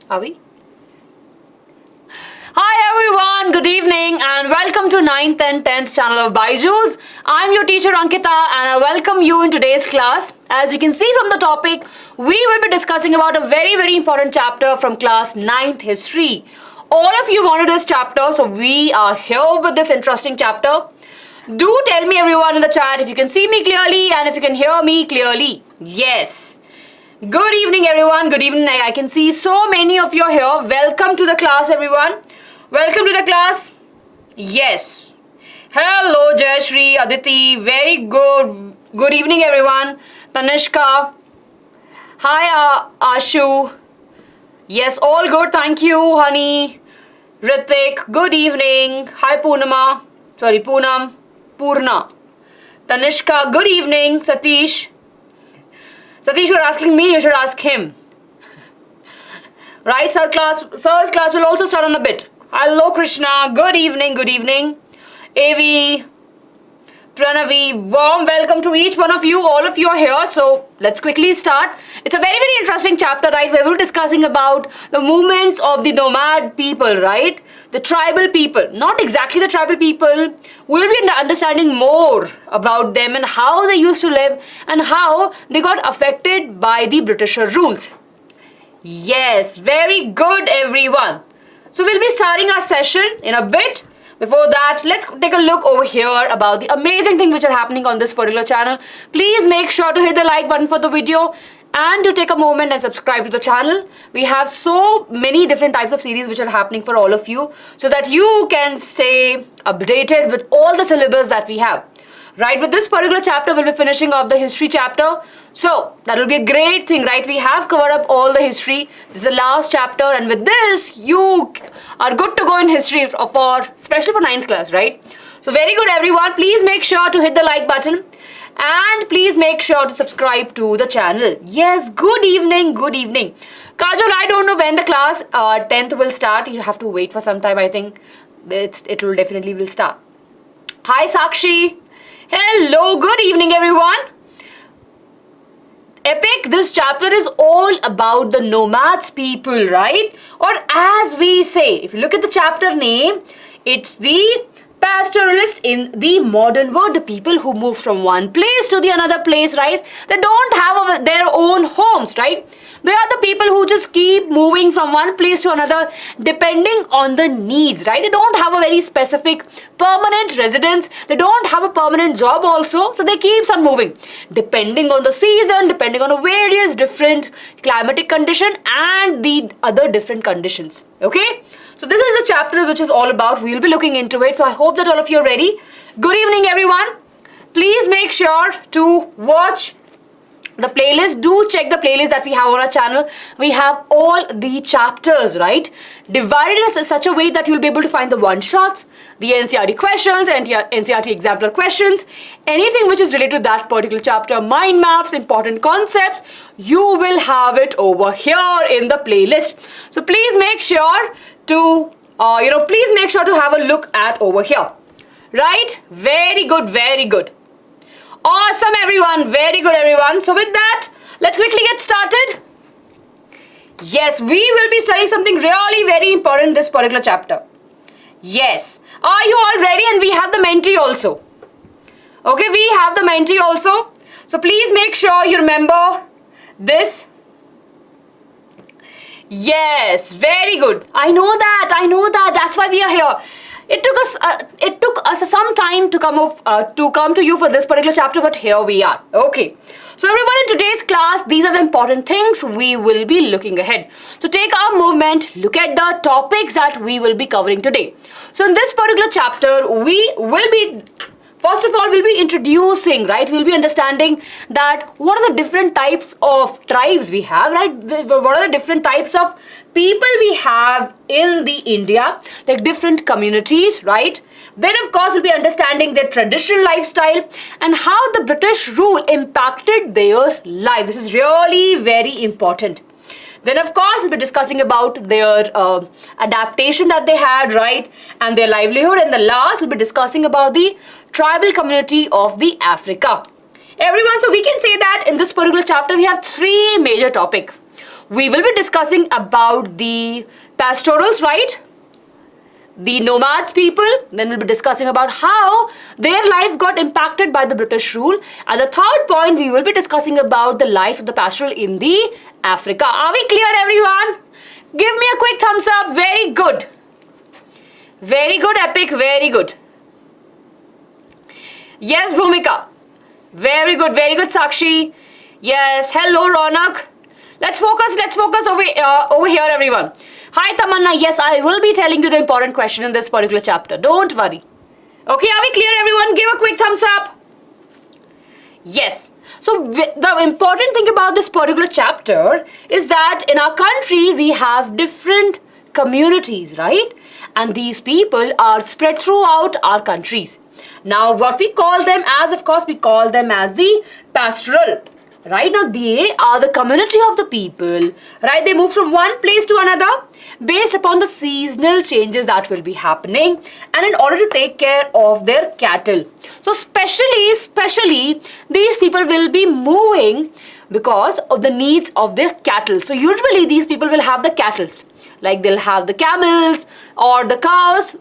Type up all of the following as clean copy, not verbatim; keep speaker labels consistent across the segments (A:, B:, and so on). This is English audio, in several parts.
A: Are we? Hi everyone, good evening and welcome to 9th and 10th channel of BYJU'S. I'm your teacher Ankita and I welcome you in today's class. As you can see from the topic, we will be discussing about a very important chapter from class 9th history. All of you wanted this chapter, so we are here with this interesting chapter. Do tell me everyone in the chat if you can see me clearly and if you can hear me clearly. Yes. Good evening everyone, good evening. I can see so many of you here. Welcome to the class everyone. Welcome to the class. Yes. Hello Jayashri, Aditi, very good. Good evening everyone. Tanishka. Hi Ashu. Yes, all good, thank you honey. Ritik, good evening. Hi Poonam. Sorry, Poonam. Purna. Tanishka, good evening. Satish. Satish, you're asking me, you should ask him. Right, sir's class will also start on a bit. Hello Krishna, good evening, good evening. Avi, Pranavi, warm welcome to each one of you. All of you are here, so let's quickly start. It's a very interesting chapter, right, where we're discussing about the movements of the nomad people, right? The tribal people, not exactly the tribal people. We'll be understanding more about them and how they used to live and how they got affected by the Britisher rules. Yes, very good everyone. So we'll be starting our session in a bit. Before that, let's take a look over here about the amazing things which are happening on this particular channel. Please make sure to hit the like button for the video and to take a moment and subscribe to the channel. We have so many different types of series which are happening for all of you so that you can stay updated with all the syllabus that we have. Right, with this particular chapter, we'll be finishing off the history chapter. So, that will be a great thing, right? We have covered up all the history. This is the last chapter and with this, you are good to go in history especially for 9th class, right? So, very good everyone. Please make sure to hit the like button and please make sure to subscribe to the channel. Yes, good evening, good evening. Kajal, I don't know when the class 10th will start. You have to wait for some time, I think. It will definitely start. Hi Sakshi. Hello, good evening everyone. Epic, this chapter is all about the nomads people, right? Or as we say, if you look at the chapter name, it's the pastoralist in the modern world, the people who move from one place to the another place, right? They don't have their own homes, right? They are the people who just keep moving from one place to another depending on the needs, right? They don't have a very specific permanent residence. They don't have a permanent job also. So they keep on moving depending on the season, depending on the various different climatic condition and the other different conditions. Okay? So this is the chapter which is all about. We'll be looking into it. So I hope that all of you are ready. Good evening everyone. Please make sure to watch the playlist. Do check the playlist that we have on our channel. We have all the chapters, right, divided in such a way that you'll be able to find the one-shots, the NCERT questions, and NCERT exemplar questions, anything which is related to that particular chapter, mind maps, important concepts, you will have it over here in the playlist. So please make sure to please make sure to have a look at over here. Right? Very good, very good. Awesome everyone, very good everyone. So with that, let's quickly get started. Yes, we will be studying something really very important in this particular chapter. Yes, are you all ready? And we have the mentee also. Okay, we have the mentee also. So please make sure you remember this. Yes, very good. I know that, that's why we are here. It took us some time to come to you for this particular chapter, but here we are. Okay. So everyone, in today's class, these are the important things we will be looking ahead. So take our movement, look at the topics that we will be covering today. So in this particular chapter, we will be, first of all, we'll be introducing, right? We'll be understanding that what are the different types of tribes we have, right? What are the different types of people we have in the India, like different communities, right? Then of course we'll be understanding their traditional lifestyle and how the British rule impacted their life. This is really very important. Then of course we'll be discussing about their adaptation that they had, right, and their livelihood. And the last we'll be discussing about the tribal community of the Africa. Everyone, so we can say that in this particular chapter we have three major topics. We will be discussing about the pastorals, right? The nomads people. Then we'll be discussing about how their life got impacted by the British rule. And the third point, we will be discussing about the life of the pastoral in the Africa. Are we clear, everyone? Give me a quick thumbs up. Very good. Very good, Epic. Very good. Yes, Bhumika. Very good, Sakshi. Yes, hello, Ronak. Let's focus over here, everyone. Hi, Tamanna. Yes, I will be telling you the important question in this particular chapter. Don't worry. Okay, are we clear, everyone? Give a quick thumbs up. Yes. So, the important thing about this particular chapter is that in our country, we have different communities, right? And these people are spread throughout our countries. Now, what we call them as, of course, we call them as the pastoral. Right now, they are the community of the people, right? They move from one place to another based upon the seasonal changes that will be happening and in order to take care of their cattle. So, especially, these people will be moving because of the needs of their cattle. So, usually, these people will have the cattle. Like they'll have the camels or the cows.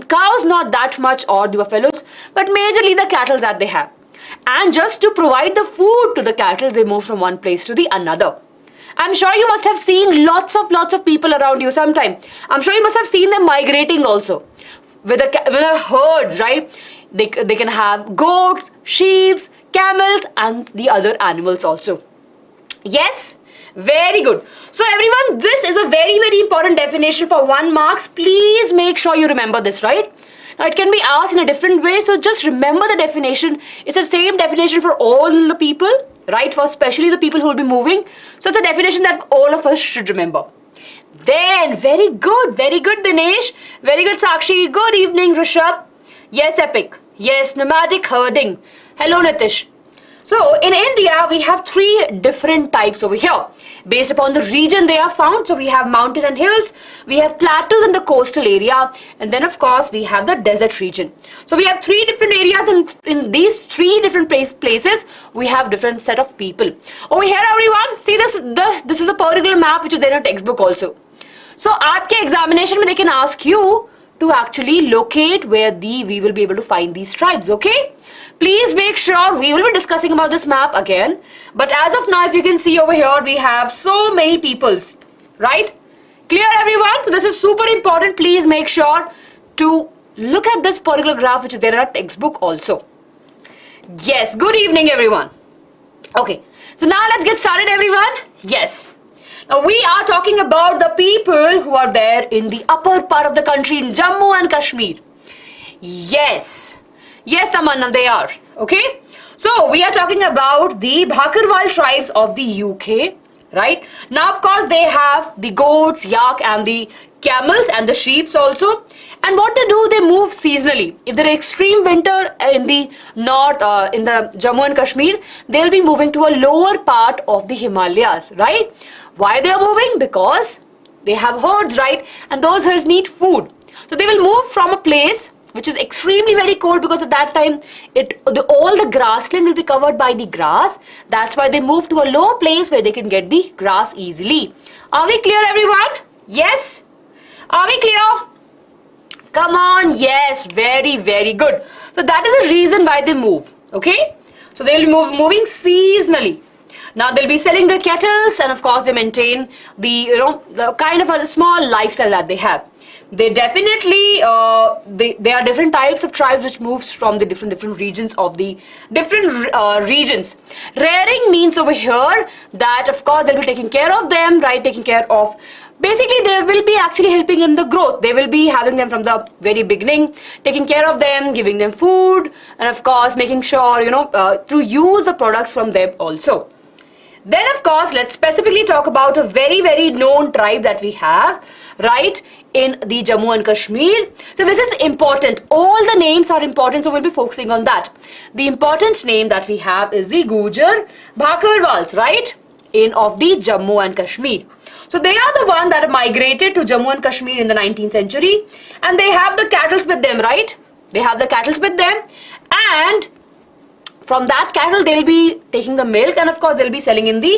A: Cows not that much, or the buffaloes, but majorly the cattle that they have. And just to provide the food to the cattle, they move from one place to the another. I'm sure you must have seen lots of people around you sometime. I'm sure you must have seen them migrating also with the herds, right? They can have goats, sheep, camels, and the other animals also. Yes? Very good. So everyone, this is a very important definition for 1 marks. Please make sure you remember this, right? Now it can be asked in a different way, so just remember the definition. It's the same definition for all the people, right? For especially the people who will be moving. So it's a definition that all of us should remember. Then, very good Dinesh. Very good Sakshi. Good evening, Rishabh. Yes, Epic. Yes, nomadic herding. Hello, Nitish. So, in India, we have 3 different types over here. Based upon the region they are found, so we have mountain and hills, we have plateaus in the coastal area, and then of course we have the desert region. So we have 3 different areas, and in these 3 different places, we have different set of people. Over here, everyone, see this is a particular map which is there in a textbook also. So, aapke examination, they can ask you to actually locate where we will be able to find these tribes, okay? Please make sure we will be discussing about this map again. But as of now, if you can see over here, we have so many peoples, right? Clear, everyone? So this is super important. Please make sure to look at this particular graph which is there in our textbook also. Yes, good evening, everyone. Okay, so now let's get started, everyone. Yes. Now we are talking about the people who are there in the upper part of the country in Jammu and Kashmir. Yes. Yes, Tamanna, they are. Okay. So we are talking about the Bhakarwal tribes of the UK. Right. Now, of course, they have the goats, yak, and the camels and the sheep also. And what they do, they move seasonally. If there is extreme winter in the north, in the Jammu and Kashmir, they'll be moving to a lower part of the Himalayas, right? Why they are moving? Because they have herds, right? And those herds need food. So they will move from a place which is extremely very cold, because at that time all the grassland will be covered by the grass. That's why they move to a low place where they can get the grass easily. Are we clear, everyone? Yes? Are we clear? Come on, yes, very, very good. So that is the reason why they move, okay? So they will be moving seasonally. Now they'll be selling their cattle, and of course they maintain the, the kind of a small lifestyle that they have. They definitely, there are different types of tribes which moves from the different regions of the different regions. Rearing means over here that of course they'll be taking care of them, right? Taking care of, basically they will be actually helping in the growth. They will be having them from the very beginning, taking care of them, giving them food, and of course making sure, to use the products from them also. Then of course, let's specifically talk about a very, very known tribe that we have, right, in the Jammu and Kashmir. So this is important. All the names are important, so we'll be focusing on that. The important name that we have is the Gujar Bhakarwals, right, of the Jammu and Kashmir. So they are the one that migrated to Jammu and Kashmir in the 19th century, and they have the cattle with them, right? They have the cattle with them, and from that cattle they'll be taking the milk, and of course they'll be selling in the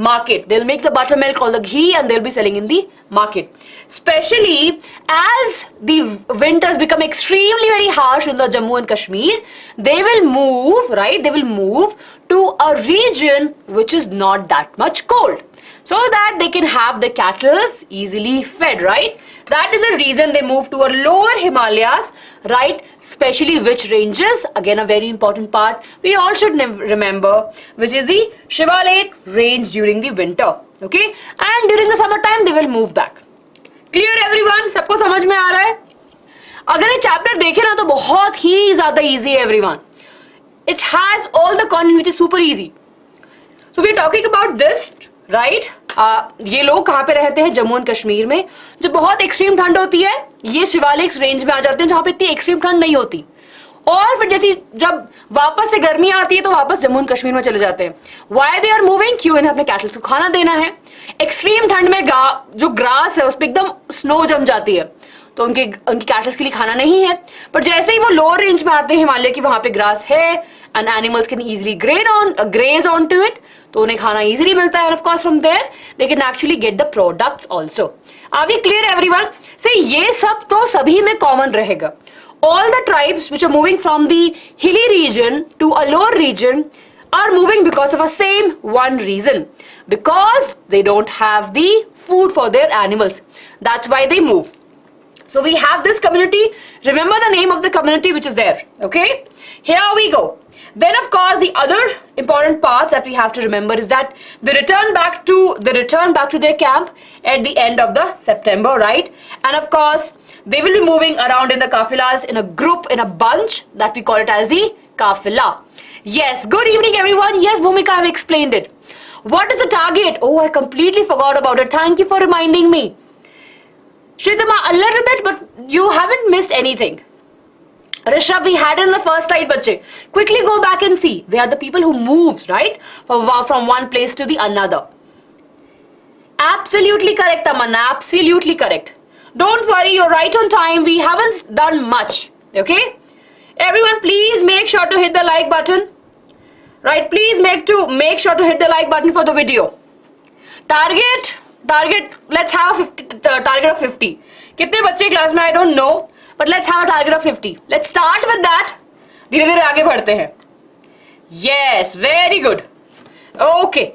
A: market. They'll make the buttermilk called the ghee, and they'll be selling in the market. Especially as the winters become extremely very harsh in the Jammu and Kashmir, they will move, right? They will move to a region which is not that much cold, so that they can have the cattle easily fed, right? That is the reason they move to a lower Himalayas, right? Especially which ranges, again a very important part we all should remember, which is the Shivalik range during the winter, okay? And during the summer time they will move back. Clear everyone? सबको समझ में आ रहा है? अगर ये chapter देखें ना तो बहुत ही ज़्यादा easy है everyone. It has all the content which is super easy. So we are talking about this, right? ये लोग कहाँ पे रहते हैं? जम्मू एंड कश्मीर में. जब बहुत एक्सट्रीम ठंड होती है ये शिवालिक रेंज में आ जाते हैं जहाँ पे इतनी एक्सट्रीम ठंड नहीं होती, और फिर जैसी जब वापस से गर्मी आती है तो वापस जम्मू एंड कश्मीर में चले जाते हैं. Why they are moving? क्यों? इन्हें अपने कैटल्स को खाना देना है. एक्सट्रीम ठंड में जो ग्रास है उस पर एकदम स्नो जम जाती है, तो उनकी कैटल्स के लिए खाना नहीं है. पर जैसे ही वो लोअर रेंज में आते हैं हिमालय की, वहां पे ग्रास है and animals can easily graze on to it, तो उन्हें खाना इजीली मिलता है. Of course from there they can actually get the products also. Are we clear everyone? से ये सब तो सभी में कॉमन रहेगा. All the tribes which are moving from the hilly region to a lower region are moving because of a same one reason, because they don't have the food for their animals. That's why they move. So we have this community. Remember the name of the community which is there, okay? Here we go. Then of course the other important parts that we have to remember is that they return back to their camp at the end of the September, right? And of course they will be moving around in the kafilas in a group, in a bunch, that we call it as the kafila. Yes, good evening everyone. Yes, Bhumika, I've explained it. What is the target? Oh, I completely forgot about it. Thank you for reminding me. Shritama, a little bit, but you haven't missed anything. Rishabh, we had in the first slide, bache. Quickly go back and see. They are the people who moves, right? From one place to the another. Absolutely correct, Tamanna. Absolutely correct. Don't worry, you're right on time. We haven't done much, okay? Everyone, please make sure to hit the like button. Right? Please make sure to hit the like button for the video. Target. Let's have a target of 50. कितने बच्चे class में? I don't know. But let's have a target of 50. Let's start with that. धीरे धीरे आगे बढ़ते हैं. Yes, very good. Okay,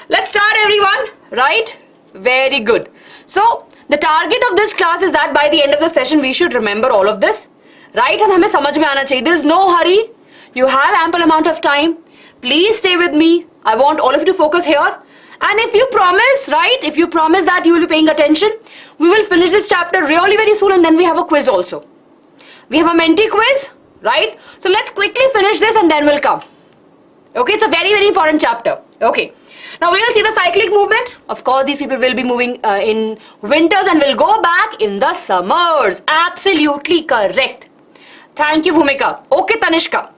A: let's start everyone. Right? Very good. So the target of this class is that by the end of the session we should remember all of this, right? And हमें समझ में आना चाहिए. There's no hurry. You have ample amount of time. Please stay with me. I want all of you to focus here. And if you promise, right? If you promise that you will be paying attention, we will finish this chapter really very soon, and then we have a quiz also. We have a Menti quiz, right? So let's quickly finish this and then we'll come. Okay, it's a very, very important chapter. Okay. Now we will see the cyclic movement. Of course, these people will be moving in winters and will go back in the summers. Absolutely correct. Thank you, Bhumika. Okay, Tanishka.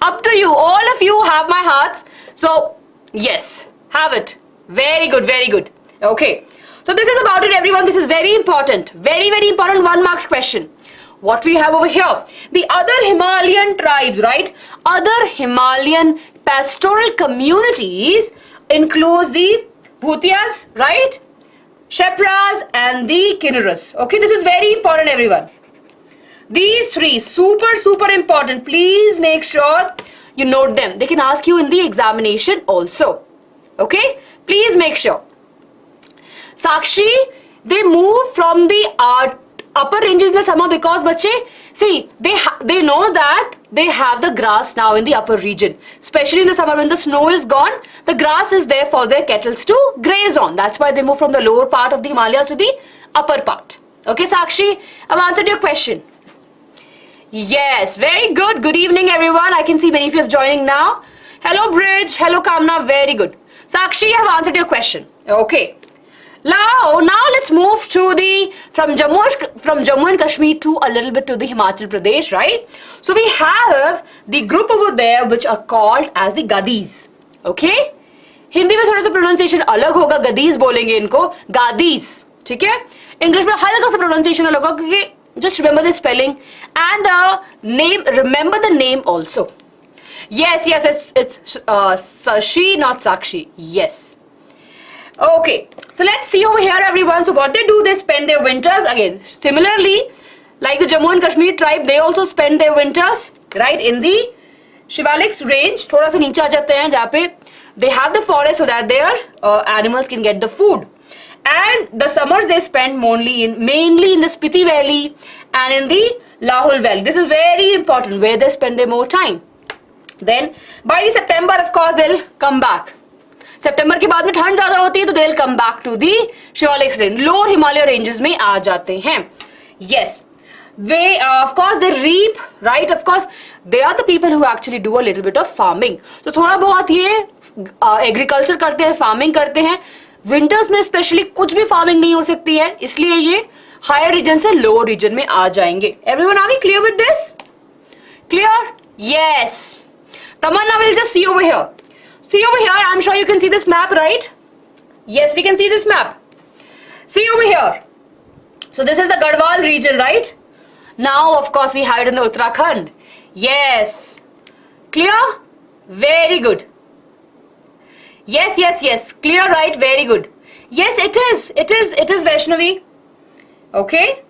A: Up to you. All of you have my hearts. So, yes, have it. Very good, very good. Okay. So this is about it, everyone. This is very important. Very, very important 1 marks question. What we have over here? The other Himalayan tribes, right? Other Himalayan pastoral communities includes the Bhutias, right? Sherpas and the Kinnaras. Okay, this is very important, everyone. These three, super, super important. Please make sure you note them. They can ask you in the examination also. Okay, please make sure. Sakshi, they move from the upper ranges in the summer because bache, see, they know that they have the grass now in the upper region. Especially in the summer when the snow is gone, the grass is there for their cattle to graze on. That's why they move from the lower part of the Himalayas to the upper part. Okay, Sakshi, I've answered your question. Yes, very good. Good evening, everyone. I can see many of you are joining now. Hello, Bridge. Hello, Kamna. Very good. Sakshi, I have answered your question. Okay. Now let's move to from Jammu and Kashmir to a little bit to the Himachal Pradesh, right? So we have the group over there which are called as the Gadis. Okay? Hindi में थोड़ा सा pronunciation अलग होगा. Gadis बोलेंगे इनको. Gadis. ठीक है? English में हल्का सा प्रोनाउंसिएशन अलग होगा क्योंकि Just remember the spelling and the name. Remember the name also. Yes, it's Sashi, not Sakshi. Yes. Okay, so let's see over here, everyone. So what they do, they spend their winters again. Similarly, like the Jammu and Kashmir tribe, they also spend their winters right in the Shivaliks range. थोड़ा सा नीचे आ जाते हैं जहाँ पे they have the forest so that their animals can get the food. And the summers they spend mainly in the Spiti Valley and in the Lahul Valley. This is very important, where they spend their more time. Then by September, of course, they'll come back. September के बाद में ठंड ज़्यादा होती है तो they'll come back to the Shivaliks range. Lower Himalaya ranges में आ जाते हैं. Yes. They of course they reap, right? Of course they are the people who actually do a little bit of farming. तो थोड़ा बहुत ये agriculture करते हैं, farming करते हैं. विंटर्स में स्पेशली कुछ भी फार्मिंग नहीं हो सकती है, इसलिए ये हायर रीजन से लोअर रीजन में आ जाएंगे. Everyone are we clear with this? Clear? Yes. Tamanna will just see over here. See over here, I'm sure you can see this map, right? Yes, we can see this map. See over here. So this is the Garhwal region, right? Now, of course, we have it in the Uttarakhand. Yes. Clear? Very good. Yes. Clear, right? Very good. Yes, it is Vaishnavi. Okay.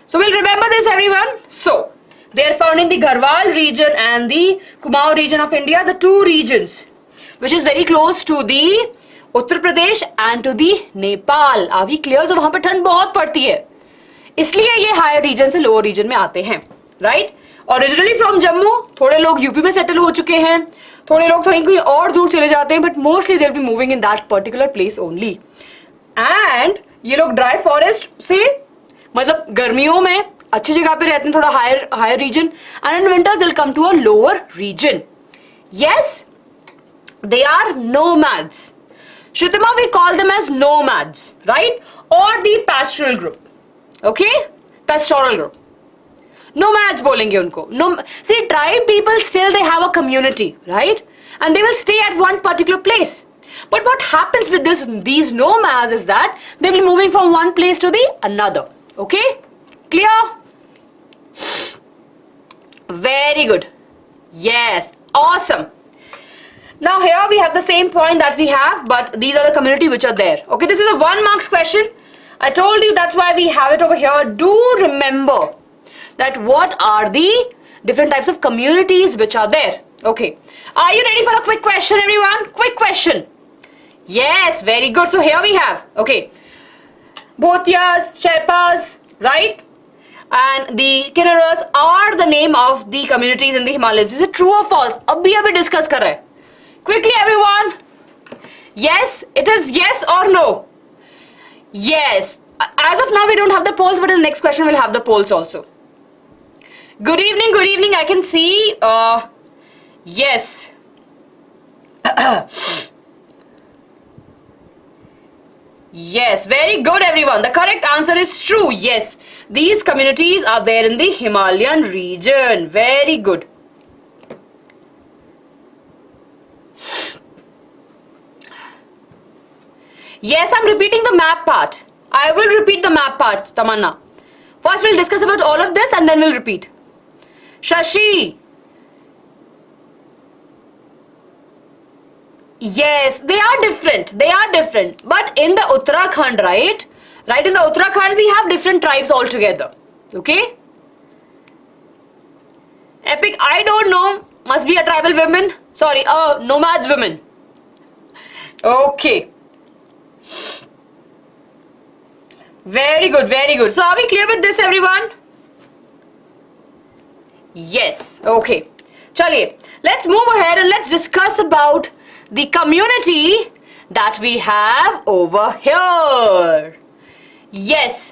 A: So we'll remember this, everyone. So, they are found in the Garhwal region and the Kumaon region of India, the two regions, which is very close to the Uttar Pradesh and to the Nepal. Are we clear? So वहाँ पे ठंड बहुत पड़ती है, इसलिए ये higher region से lower region में आते हैं, राइट? ओरिजिनली फ्रॉम जम्मू, थोड़े लोग यूपी में सेटल हो चुके हैं, थोड़े लोग थोड़ी कहीं और दूर चले जाते हैं, but mostly they will be moving in that particular place only. And ये लोग ड्राई फॉरेस्ट से, मतलब गर्मियों में अच्छी जगह पे रहते हैं, थोड़ा higher region, and in winters they will come to a lower region. Yes, they are nomads. Shritima, we call them as nomads, right? Or the pastoral group. Okay? Pastoral group. Nomads bolenge unko. See, tribe people still they have a community, right? And they will stay at one particular place. But what happens with these nomads is that they will be moving from one place to the another. Okay? Clear? Very good. Yes. Awesome. Now here we have the same point that we have, but these are the community which are there. Okay, this is a 1 marks question. I told you that's why we have it over here. Do remember that what are the different types of communities which are there. Okay, are you ready for a quick question, everyone? Quick question. Yes, very good. So here we have, okay, Bhotias, Sherpas, right? And the Kinnaras are the name of the communities in the Himalayas. Is it true or false? Abhi discuss kar rahe hai. Quickly, everyone. Yes, it is yes or no. Yes. As of now, we don't have the polls, but in the next question, we'll have the polls also. Good evening, good evening. I can see. Yes. Yes, very good, everyone. The correct answer is true. Yes, these communities are there in the Himalayan region. Very good. Yes, I'm repeating the map part. I will repeat the map part, Tamanna. First, we'll discuss about all of this and then we'll repeat. Shashi. Yes, they are different. They are different. But in the Uttarakhand, right? Right, in the Uttarakhand, we have different tribes altogether. Okay? Epic, I don't know. Must be a tribal women. Sorry, nomads women. Okay. Very good, very good. So are we clear with this, everyone? Yes. Okay. Chaliye, let's move ahead and let's discuss about the community that we have over here. Yes.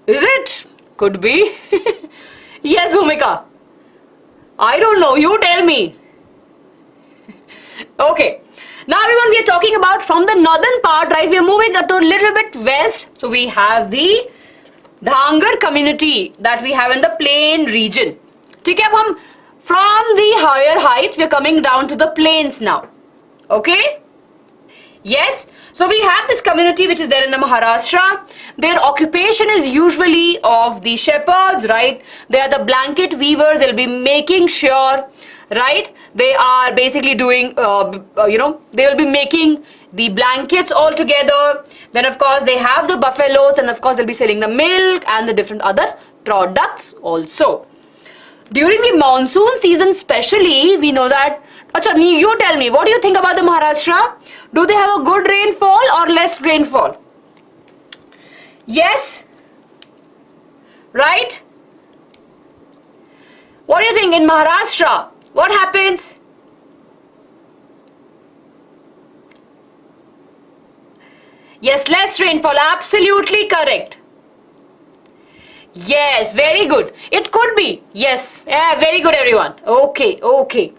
A: Is it? Could be. Yes, Bhumika. I don't know. You tell me. Okay. Now, everyone, we are talking about from the northern part, right? We are moving up to a little bit west. So, we have the Dhangar community that we have in the plain region. Okay, from the higher heights, we are coming down to the plains now. Okay? Yes, so we have this community which is there in the Maharashtra. Their occupation is usually of the shepherds, right? They are the blanket weavers. They'll be making sure, right? They are basically doing, they will be making the blankets all together. Then of course they have the buffaloes, and of course they'll be selling the milk and the different other products also. During the monsoon season especially, we know that, Acha, you tell me, what do you think about the Maharashtra? Do they have a good rainfall or less rainfall? Yes? Right? What do you think in Maharashtra? What happens? Yes, less rainfall, absolutely correct. Yes, very good. It could be. Yes, yeah, very good everyone. Okay, okay.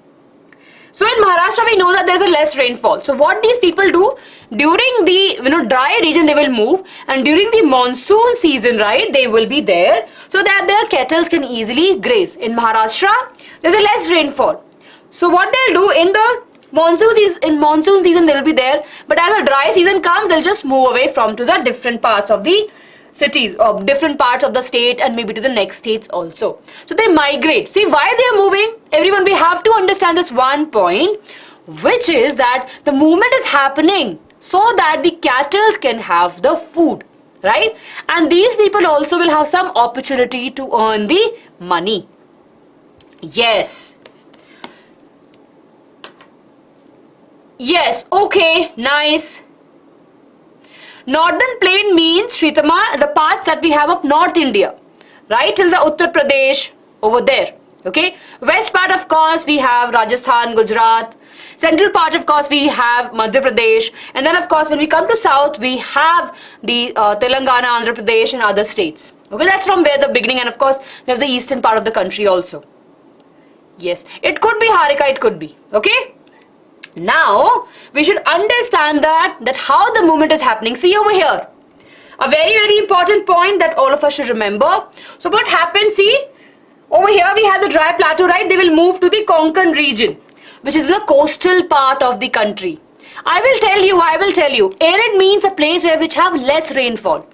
A: So in Maharashtra we know that there's a less rainfall. So what these people do, during the dry region they will move, and during the monsoon season, right, they will be there so that their cattle can easily graze. In Maharashtra there's a less rainfall. So what they'll do in the monsoon season they will be there, but as the dry season comes they'll just move away from to the different parts of the cities or different parts of the state, and maybe to the next states also. So they migrate. See why they are moving? Everyone, we have to understand this one point, which is that the movement is happening so that the cattle can have the food, right? And these people also will have some opportunity to earn the money. Yes. Yes, okay, nice. Northern plain means, Shritama, the parts that we have of North India, right, till the Uttar Pradesh, over there, okay. West part, of course, we have Rajasthan, Gujarat. Central part, of course, we have Madhya Pradesh. And then, of course, when we come to South, we have the Telangana, Andhra Pradesh and other states. Okay, that's from where the beginning. And, of course, we have the eastern part of the country also. Yes, it could be Harika, it could be, okay. Now, we should understand that how the movement is happening. See over here, a very, very important point that all of us should remember. So what happens, see, over here we have the dry plateau, right? They will move to the Konkan region, which is the coastal part of the country. I will tell you, arid means a place which have less rainfall.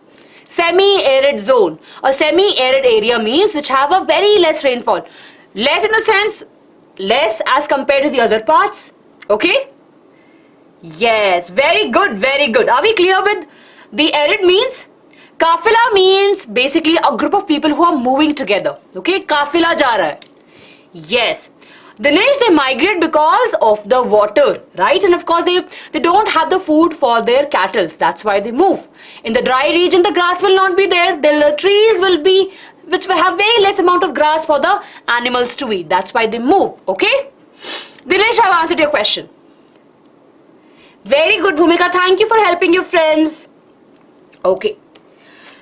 A: Semi-arid zone, a semi-arid area means which have a very less rainfall. Less in the sense, less as compared to the other parts. Okay? Yes, very good, very good. Are we clear with the arid means? Kafila means basically a group of people who are moving together. Okay? Kafila ja raha hai. Yes. Dinesh, they migrate because of the water, right? And of course, they don't have the food for their cattle. That's why they move. In the dry region, the grass will not be there. The trees will be, which will have very less amount of grass for the animals to eat. That's why they move. Okay? Dinesh, I've answered your question. Very good, Bhumika. Thank you for helping your friends. Okay.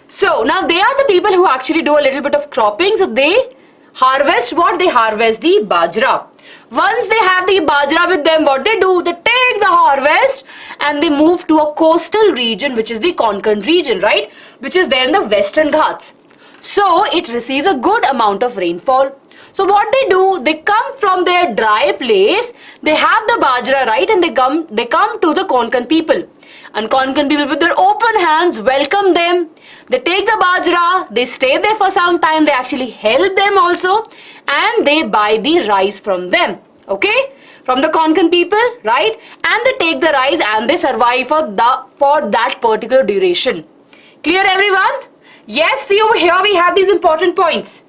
A: So, now they are the people who actually do a little bit of cropping. So, they harvest what? They harvest the bajra. Once they have the bajra with them, what they do? They take the harvest and they move to a coastal region, which is the Konkan region, right? Which is there in the Western Ghats. So, it receives a good amount of rainfall. So what they do, they come from their dry place, they have the bajra, right, and they come to the Konkan people. And Konkan people with their open hands welcome them. They take the bajra, they stay there for some time, they actually help them also, and they buy the rice from them. Okay? From the Konkan people, right? And they take the rice and they survive for that particular duration. Clear, everyone? Yes, see over here we have these important points.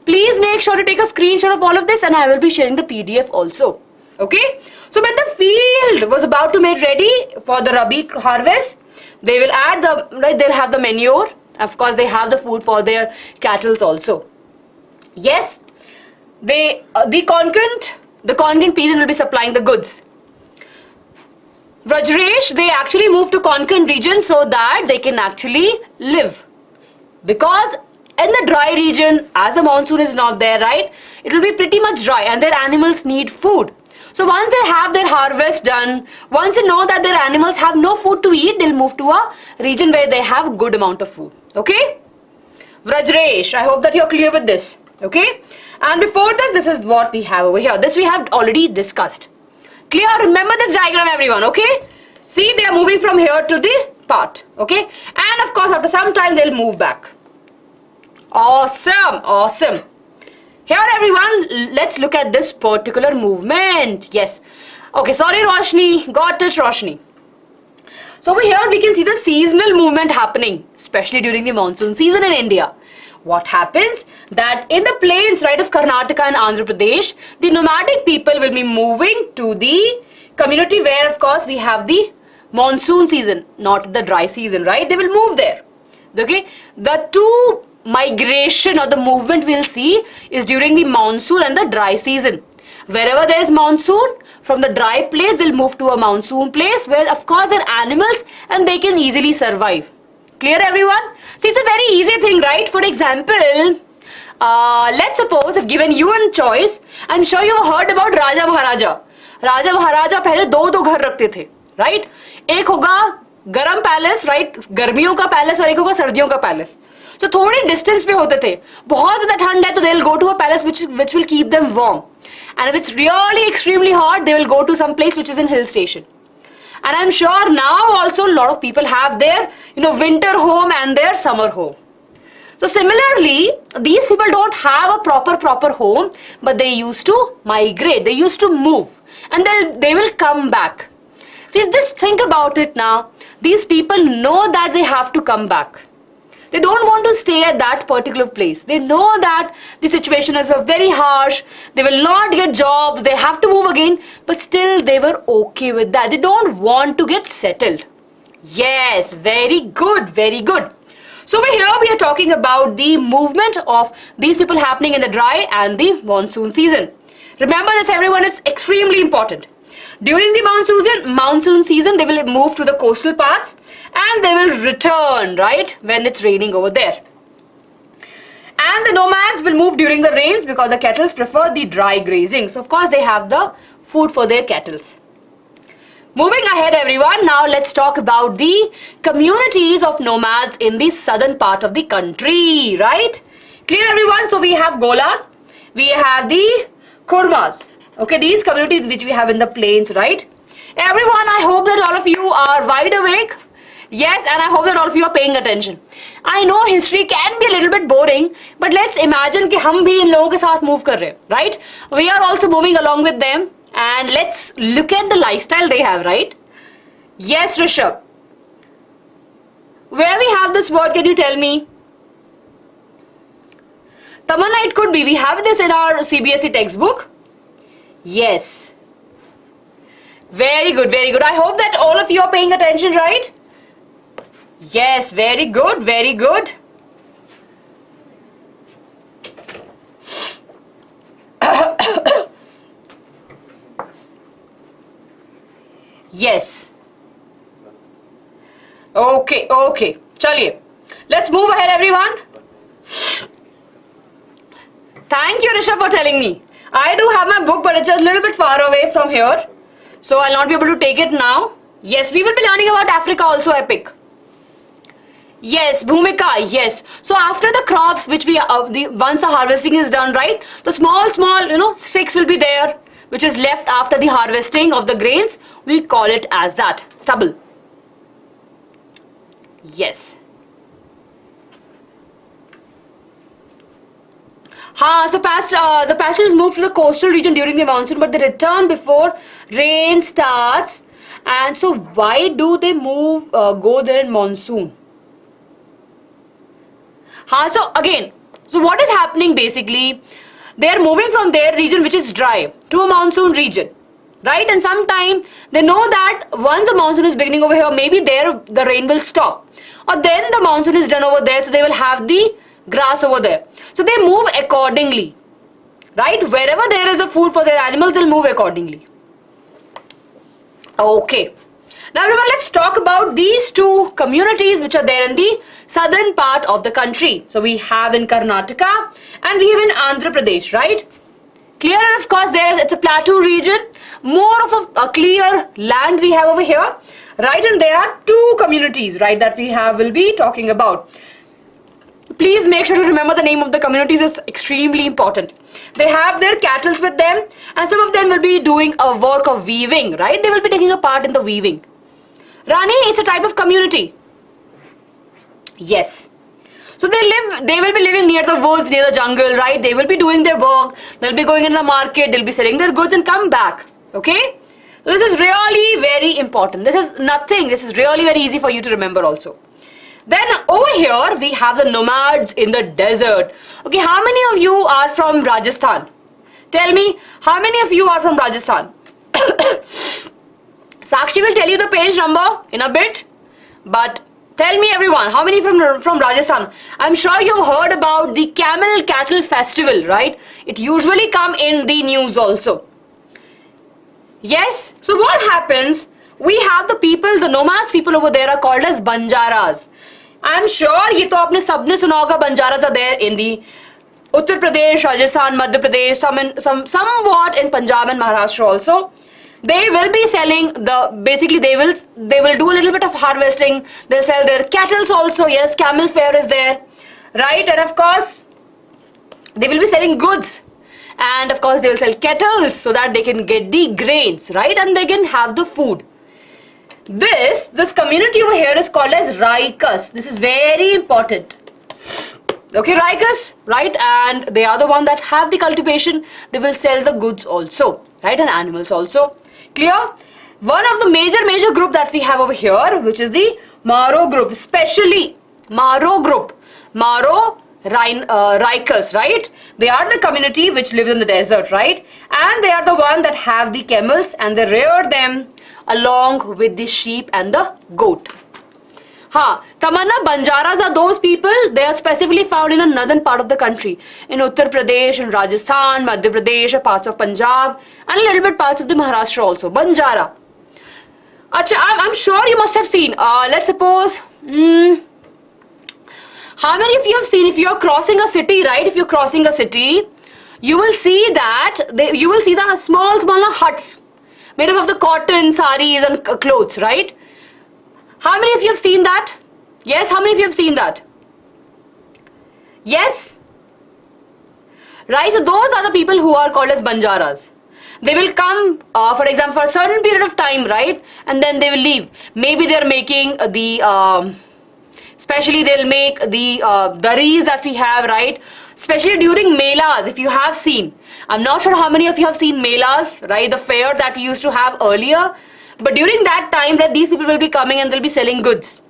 A: Please make sure to take a screenshot of all of this, and I will be sharing the PDF also. Okay? So when the field was about to make ready for the Rabi harvest, they will add they'll have the manure. Of course, they have the food for their cattle also. Yes, the Konkan peasant will be supplying the goods. Vrajresh, they actually move to Konkan region so that they can actually live. Because in the dry region, as the monsoon is not there, right, it will be pretty much dry and their animals need food. So once they have their harvest done, once they know that their animals have no food to eat, they'll move to a region where they have a good amount of food. Okay? Vrajresh, I hope that you're clear with this. Okay? And before this is what we have over here. This we have already discussed. Clear? Remember this diagram, everyone. Okay? See, they are moving from here to the part, okay? And of course, after some time, they'll move back. Awesome, awesome. Here, everyone, let's look at this particular movement. Yes. Okay, sorry, Roshni. Got it, Roshni. So over here, we can see the seasonal movement happening, especially during the monsoon season in India. What happens? That in the plains, right, of Karnataka and Andhra Pradesh, the nomadic people will be moving to the community where, of course, we have the monsoon season, not the dry season, right? They will move there. Okay? The two migration or the movement we'll see is during the monsoon and the dry season. Wherever there is monsoon, from the dry place, they'll move to a monsoon place where, of course, they're animals and they can easily survive. Clear, everyone? See, it's a very easy thing, right? For example, let's suppose I've given you a choice. I'm sure you have heard about Raja Maharaja. Raja Maharaja पहले दो घर रखते थे, right? एक होगा गरम palace, right? गर्मियों का पैलेस और एक होगा सर्दियों का पैलेस. So थोड़े डिस्टेंस पे होते थे. बहुत ज़्यादा ठंड है तो they'll go to a palace which will keep them warm. And if it's really extremely hot, they will go to some place which is in hill station. And I'm sure now also a lot of people have their, winter home and their summer home. So similarly, these people don't have a proper home, but they used to migrate, they used to move, and they will come back. See, just think about it now. These people know that they have to come back. They don't want to stay at that particular place. They know that the situation is very harsh. They will not get jobs. They have to move again. But still, they were okay with that. They don't want to get settled. Yes, very good, very good. So over here, we are talking about the movement of these people happening in the dry and the monsoon season. Remember this, everyone. It's extremely important. During the monsoon season, they will move to the coastal parts and they will return, right, when it's raining over there. And the nomads will move during the rains because the cattle prefer the dry grazing. So, of course, they have the food for their cattle. Moving ahead, everyone, now let's talk about the communities of nomads in the southern part of the country, right? Clear, everyone? So, we have Golas, we have the Kurmas. Okay, these communities which we have in the plains, right? Everyone, I hope that all of you are wide awake. Yes, and I hope that all of you are paying attention. I know history can be a little bit boring, but let's imagine कि हम भी इन लोगों के साथ move कर रहे हैं, right? We are also moving along with them, and let's look at the lifestyle they have, right? Yes, Rishabh. Where we have this word, can you tell me? Tamanna, it could be. We have this in our CBSE textbook. Yes. Very good, very good. I hope that all of you are paying attention, right? Yes, very good, very good. Yes. Okay, okay. Chaliye. Let's move ahead, everyone. Thank you, Rishabh, for telling me. I do have my book, but it's a little bit far away from here. So I'll not be able to take it now. Yes, we will be learning about Africa also, epic. Yes, Bhumika, yes. So after the crops, which once the harvesting is done, right? The small, sticks will be there, which is left after the harvesting of the grains. We call it as that, stubble. Yes. So the pastoralists move to the coastal region during the monsoon, but they return before rain starts. And so why do they go there in monsoon? So again, so what is happening basically? They are moving from their region which is dry to a monsoon region, right? And sometime they know that once the monsoon is beginning over here, maybe there the rain will stop. Or then the monsoon is done over there, so they will have the grass over there. So they move accordingly, right? Wherever there is a food for their animals, they'll move accordingly. Okay. Now everyone, let's talk about these two communities which are there in the southern part of the country. So we have in Karnataka and we have in Andhra Pradesh, right? Clear, and of course it's a plateau region, more of a clear land we have over here, right? And there are two communities, right, that will be talking about. Please make sure to remember the name of the communities, is extremely important. They have their cattle with them, and some of them will be doing a work of weaving, right? They will be taking a part in the weaving. Rani, it's a type of community. Yes. So they will be living near the woods, near the jungle, right? They will be doing their work. They'll be going into the market. They'll be selling their goods and come back. Okay? So this is really very important. This is nothing. This is really very easy for you to remember also. Then over here, we have the nomads in the desert. Okay, how many of you are from Rajasthan? Tell me, how many of you are from Rajasthan? Sakshi will tell you the page number in a bit. But tell me everyone, how many from Rajasthan? I'm sure you've heard about the Camel Cattle Festival, right? It usually come in the news also. Yes? So what happens? We have the people, the nomads people over there are called as Banjaras. I'm sure ये तो आपने सबने सुना होगा. Banjaras are there in the Uttar Pradesh, Rajasthan, Madhya Pradesh, somewhat in Punjab and Maharashtra also. They will be selling basically they will do a little bit of harvesting. They'll sell their cattle also. Yes, camel fair is there, right? And of course, they will be selling goods. And of course, they will sell cattle so that they can get the grains, right? And they can have the food. This community over here is called as Raikas. This is very important. Okay, Raikas, right? And they are the one that have the cultivation. They will sell the goods also, right? And animals also. Clear? One of the major group that we have over here, which is the Maro group, especially Maro group. Maro Raikas, right? They are the community which lives in the desert, right? And they are the one that have the camels and they rear them along with the sheep and the goat. Tamanna, Banjaras are those people, they are specifically found in the northern part of the country. In Uttar Pradesh, in Rajasthan, Madhya Pradesh, parts of Punjab, and a little bit parts of the Maharashtra also. Banjara. Acha, I'm sure you must have seen. Let's suppose, how many of you have seen, if you are crossing a city, right? If you're crossing a city, you will see that, you will see the small huts made up of the cotton, saris and clothes, right? How many of you have seen that? Yes, how many of you have seen that? Yes? Right, so those are the people who are called as Banjaras. They will come, for example, for a certain period of time, right? And then they will leave. Maybe they're making especially they'll make the daris that we have, right? Especially during melas, if you have seen. I'm not sure how many of you have seen melas, right? The fair that we used to have earlier. But during that time, right, these people will be coming and they'll be selling goods.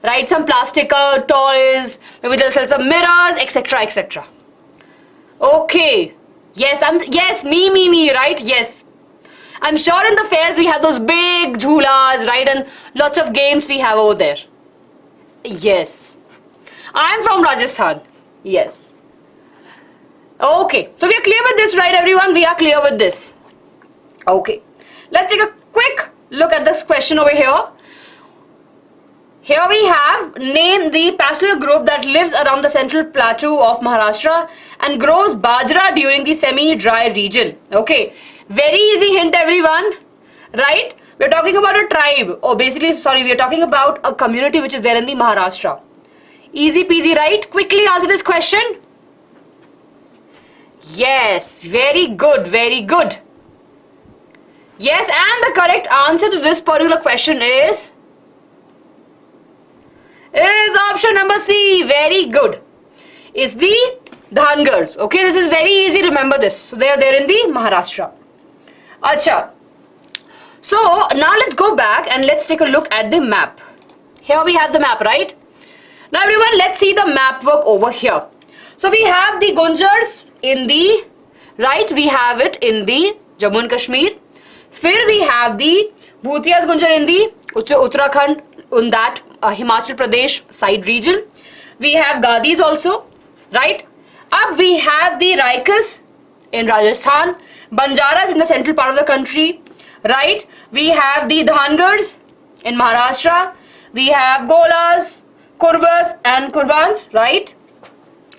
A: Right? Some plastic toys, maybe they'll sell some mirrors, etc. etc. Okay. Yes, me, right? Yes. I'm sure in the fairs we have those big jhulas, right? And lots of games we have over there. Yes. I'm from Rajasthan. Yes. Okay. So we are clear with this, right, everyone? We are clear with this. Okay. Let's take a quick look at this question over here. Here we have, name the pastoral group that lives around the central plateau of Maharashtra and grows bajra during the semi-dry region. Okay, very easy hint everyone, right? We're talking about a tribe, or basically, sorry, we're talking about a community which is there in the Maharashtra. Easy peasy, right? Quickly answer this question. Yes, very good, very good. Yes, and the correct answer to this particular question is option number C. Very good. Is the Dhangars. Okay, this is very easy. Remember this. So they are there in the Maharashtra. Acha. So now let's go back and let's take a look at the map. Here we have the map, right? Now everyone, let's see the map work over here. So we have the Gunjars in the right. We have it in the Jammu and Kashmir. Then we have the Bhutia's Gunjar in the Uttarakhand, in that Himachal Pradesh side region. We have Gadis also, right? Up we have the Raikas in Rajasthan, Banjaras in the central part of the country, right? We have the Dhangars in Maharashtra. We have Golas, Kurbas and Kurbans, right?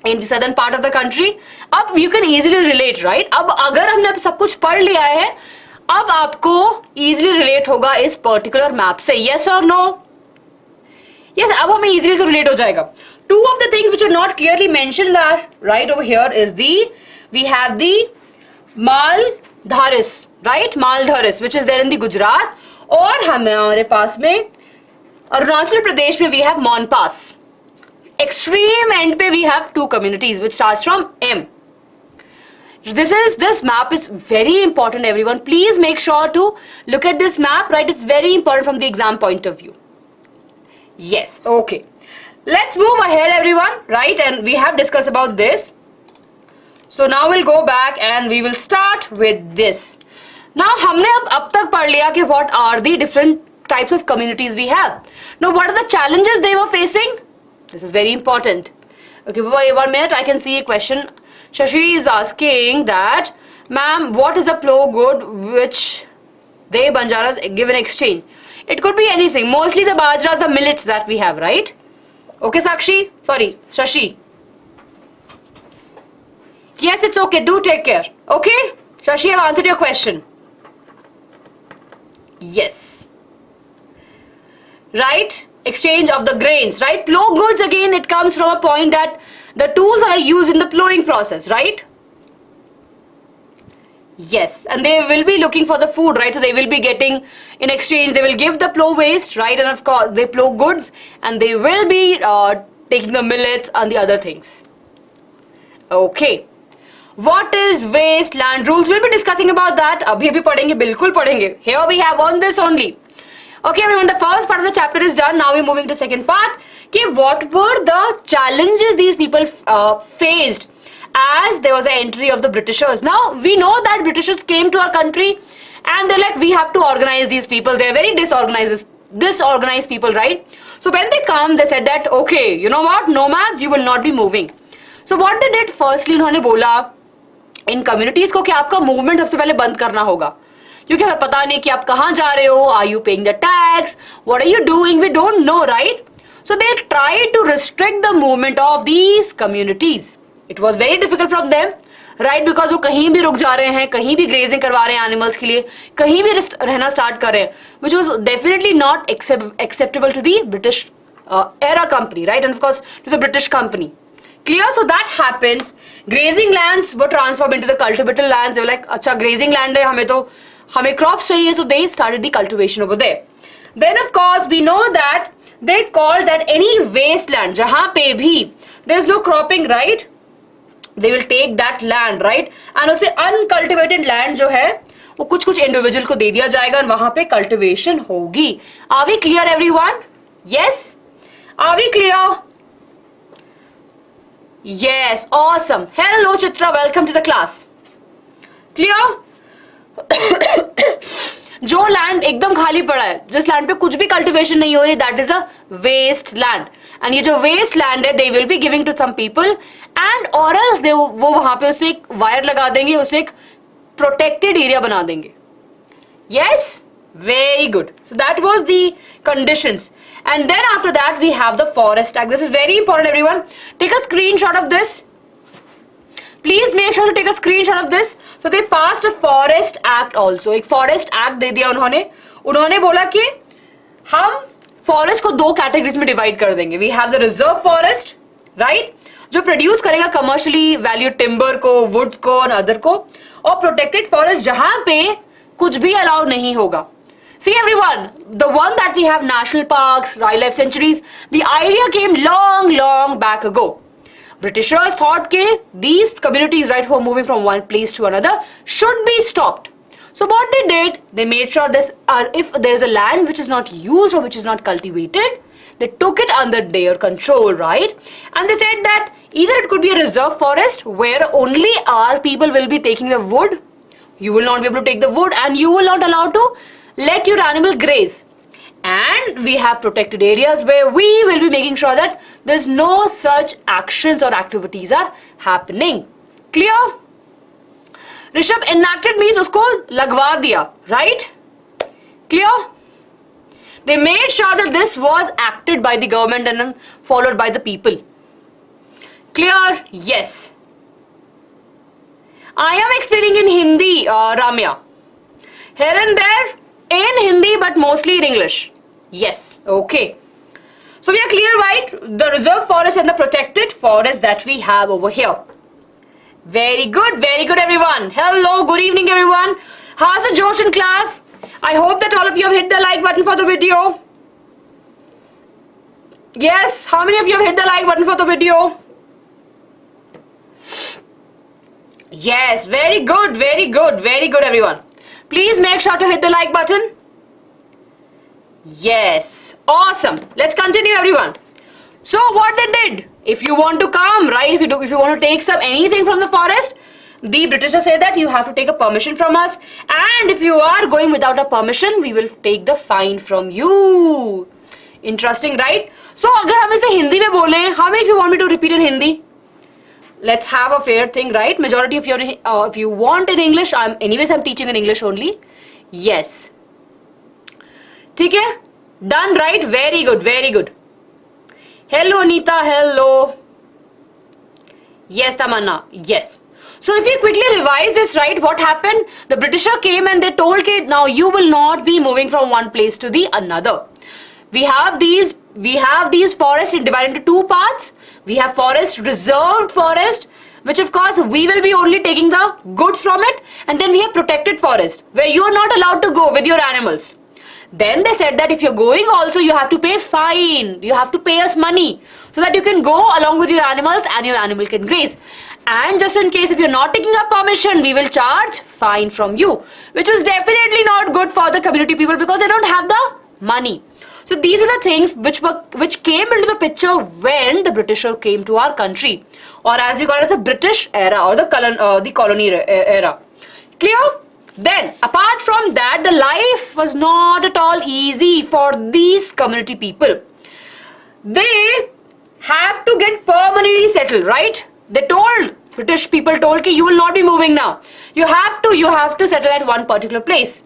A: In the southern part of the country. Up you can easily relate, right? अब अगर हमने सब कुछ पढ़ लिया है, अब आपको easily relate होगा इस particular map से. Yes or no? Yes, अब हमें easily से relate हो जाएगा. Two of the things which are not clearly mentioned are right over here is we have the Mal Dharis. right? Maldharis, which is there in the Gujarat. और हमारे पास में अरुणाचल प्रदेश में we have Monpas. Extreme end पे we have two communities which starts from M. This map is very important, everyone. Please make sure to look at this map, right? It's very important from the exam point of view. Yes, okay. Let's move ahead, everyone, right? And we have discussed about this. So now we'll go back and we will start with this. Now, हमने अब तक पढ़ लिया कि what are the different types of communities we have. Now, what are the challenges they were facing? This is very important. Okay, wait 1 minute. I can see a question. Shashi is asking that, ma'am, what is a plow good which they Banjaras give in exchange? It could be anything. Mostly the bajras, the millets that we have, right? Okay, Sakshi? Sorry, Shashi. Yes, it's okay. Do take care. Okay? Shashi, I've answered your question. Yes. Right? Exchange of the grains, right? Plow goods, again, it comes from a point that the tools are used in the plowing process, right? Yes, and they will be looking for the food, right? So they will be getting, in exchange, they will give the plow waste, right? And of course, they plow goods and they will be taking the millets and the other things. Okay. What is waste land rules? We'll be discussing about that. Abhi bhi padhenge, bilkul padhenge. Here we have on this only. Okay, everyone, the first part of the chapter is done. Now we're moving to the second part. Okay, what were the challenges these people faced as there was an entry of the Britishers? Now, we know that Britishers came to our country and they're like, we have to organize these people. They're very disorganized people, right? So when they come, they said that, okay, you know what, nomads, you will not be moving. So what they did, firstly, उन्होंने बोला इन communities को कि आपका movement सबसे पहले बंद करना होगा. क्योंकि हमें पता नहीं कि आप कहाँ जा रहे हो, are you paying the tax, what are you doing, we don't know, right? So they tried to restrict the movement of these communities. It was very difficult from them, right? Because वो कहीं भी रुक जा रहे हैं, कहीं भी grazing करवा रहे हैं animals के लिए, कहीं भी रहना start कर रहे हैं, which was definitely not acceptable to the British era company, right? And of course to the British company. Clear? So that happens. Grazing lands were transformed into the cultivated lands. They were like, अच्छा grazing land है, हमें crops चाहिए, so they started the cultivation over there. Then of course we know that they called that any wasteland, जहाँ पे भी there is no cropping, right? They will take that land, right? And उसे uncultivated land जो है वो कुछ individual को दे दिया जाएगा और वहाँ पे cultivation होगी. Are we clear, everyone? Yes? Are we clear? Yes, awesome. Hello Chitra, welcome to the class. Clear? जो लैंड एकदम खाली पड़ा है, जिस लैंड पे कुछ भी कल्टिवेशन नहीं हो रही, that is a waste land. And ये जो वेस्ट लैंड है, they will be giving to some people and और एल्स दे वो वहां पे उसे एक वायर लगा देंगे, उसे एक प्रोटेक्टेड एरिया बना देंगे. Yes, very good. So that was the conditions. And then after that we have the forest act. This is very important, everyone. Take a screenshot of this. Please make sure to take a screenshot of this. So they passed a forest act also. एक forest act दे दिया उन्होंने बोला कि हम forest को दो categories में divide कर देंगे. We have the reserve forest, right? जो produce करेगा commercially valued timber को, woods को और other को, और protected forest जहाँ पे कुछ भी allow नहीं होगा. See everyone, the one that we have national parks, wildlife sanctuaries, the idea came long back ago. Britishers thought that these communities, right, who are moving from one place to another should be stopped. So what they did, they made sure this, if there is a land which is not used or which is not cultivated, they took it under their control, right? And they said that either it could be a reserve forest where only our people will be taking the wood, you will not be able to take the wood and you will not allow to let your animal graze. And we have protected areas where we will be making sure that there's no such actions or activities are happening. Clear? Rishabh, enacted means usko lagwa diya, right? Clear? They made sure that this was acted by the government and then followed by the people. Clear? Yes. I am explaining in Hindi, Ramya. Here and there, in Hindi, but mostly in English. Yes, okay. So we are clear, right? The reserve forest and the protected forest that we have over here. Very good, everyone. Hello, good evening, everyone. How's the Josh in class? I hope that all of you have hit the like button for the video. Yes, how many of you have hit the like button for the video? Yes, very good, very good, very good everyone. Please make sure to hit the like button. Yes, awesome. Let's continue everyone. So what they did, if you want to come, right, if you want to take anything from the forest, the Britishers say that you have to take a permission from us, and if you are going without a permission, we will take the fine from you. Interesting, right? So अगर हम इसे हिंदी में बोले, how many of you want me to repeat in Hindi? Let's have a fair thing, right? Majority of you, if you want in English, I'm teaching in English only. Yes. ठीक है? Done, right? Very good, very good. Hello Anita, hello. Yes Tamanna, yes. So if you quickly revise this, right, what happened? The Britisher came and they told kids, now you will not be moving from one place to the another. We have these forests divided into two parts. We have forest, reserved forest, which of course we will be only taking the goods from it, and then we have protected forest, where you are not allowed to go with your animals. Then they said that if you're going also, you have to pay fine. You have to pay us money so that you can go along with your animals and your animal can graze. And just in case if you're not taking up permission, we will charge fine from you, which was definitely not good for the community people because they don't have the money. So these are the things which came into the picture when the Britisher came to our country, or as we call it as the British era or the colony era. Clear? Then, apart from that, the life was not at all easy for these community people. They have to get permanently settled, right? They told, British people told that you will not be moving now. You have to settle at one particular place.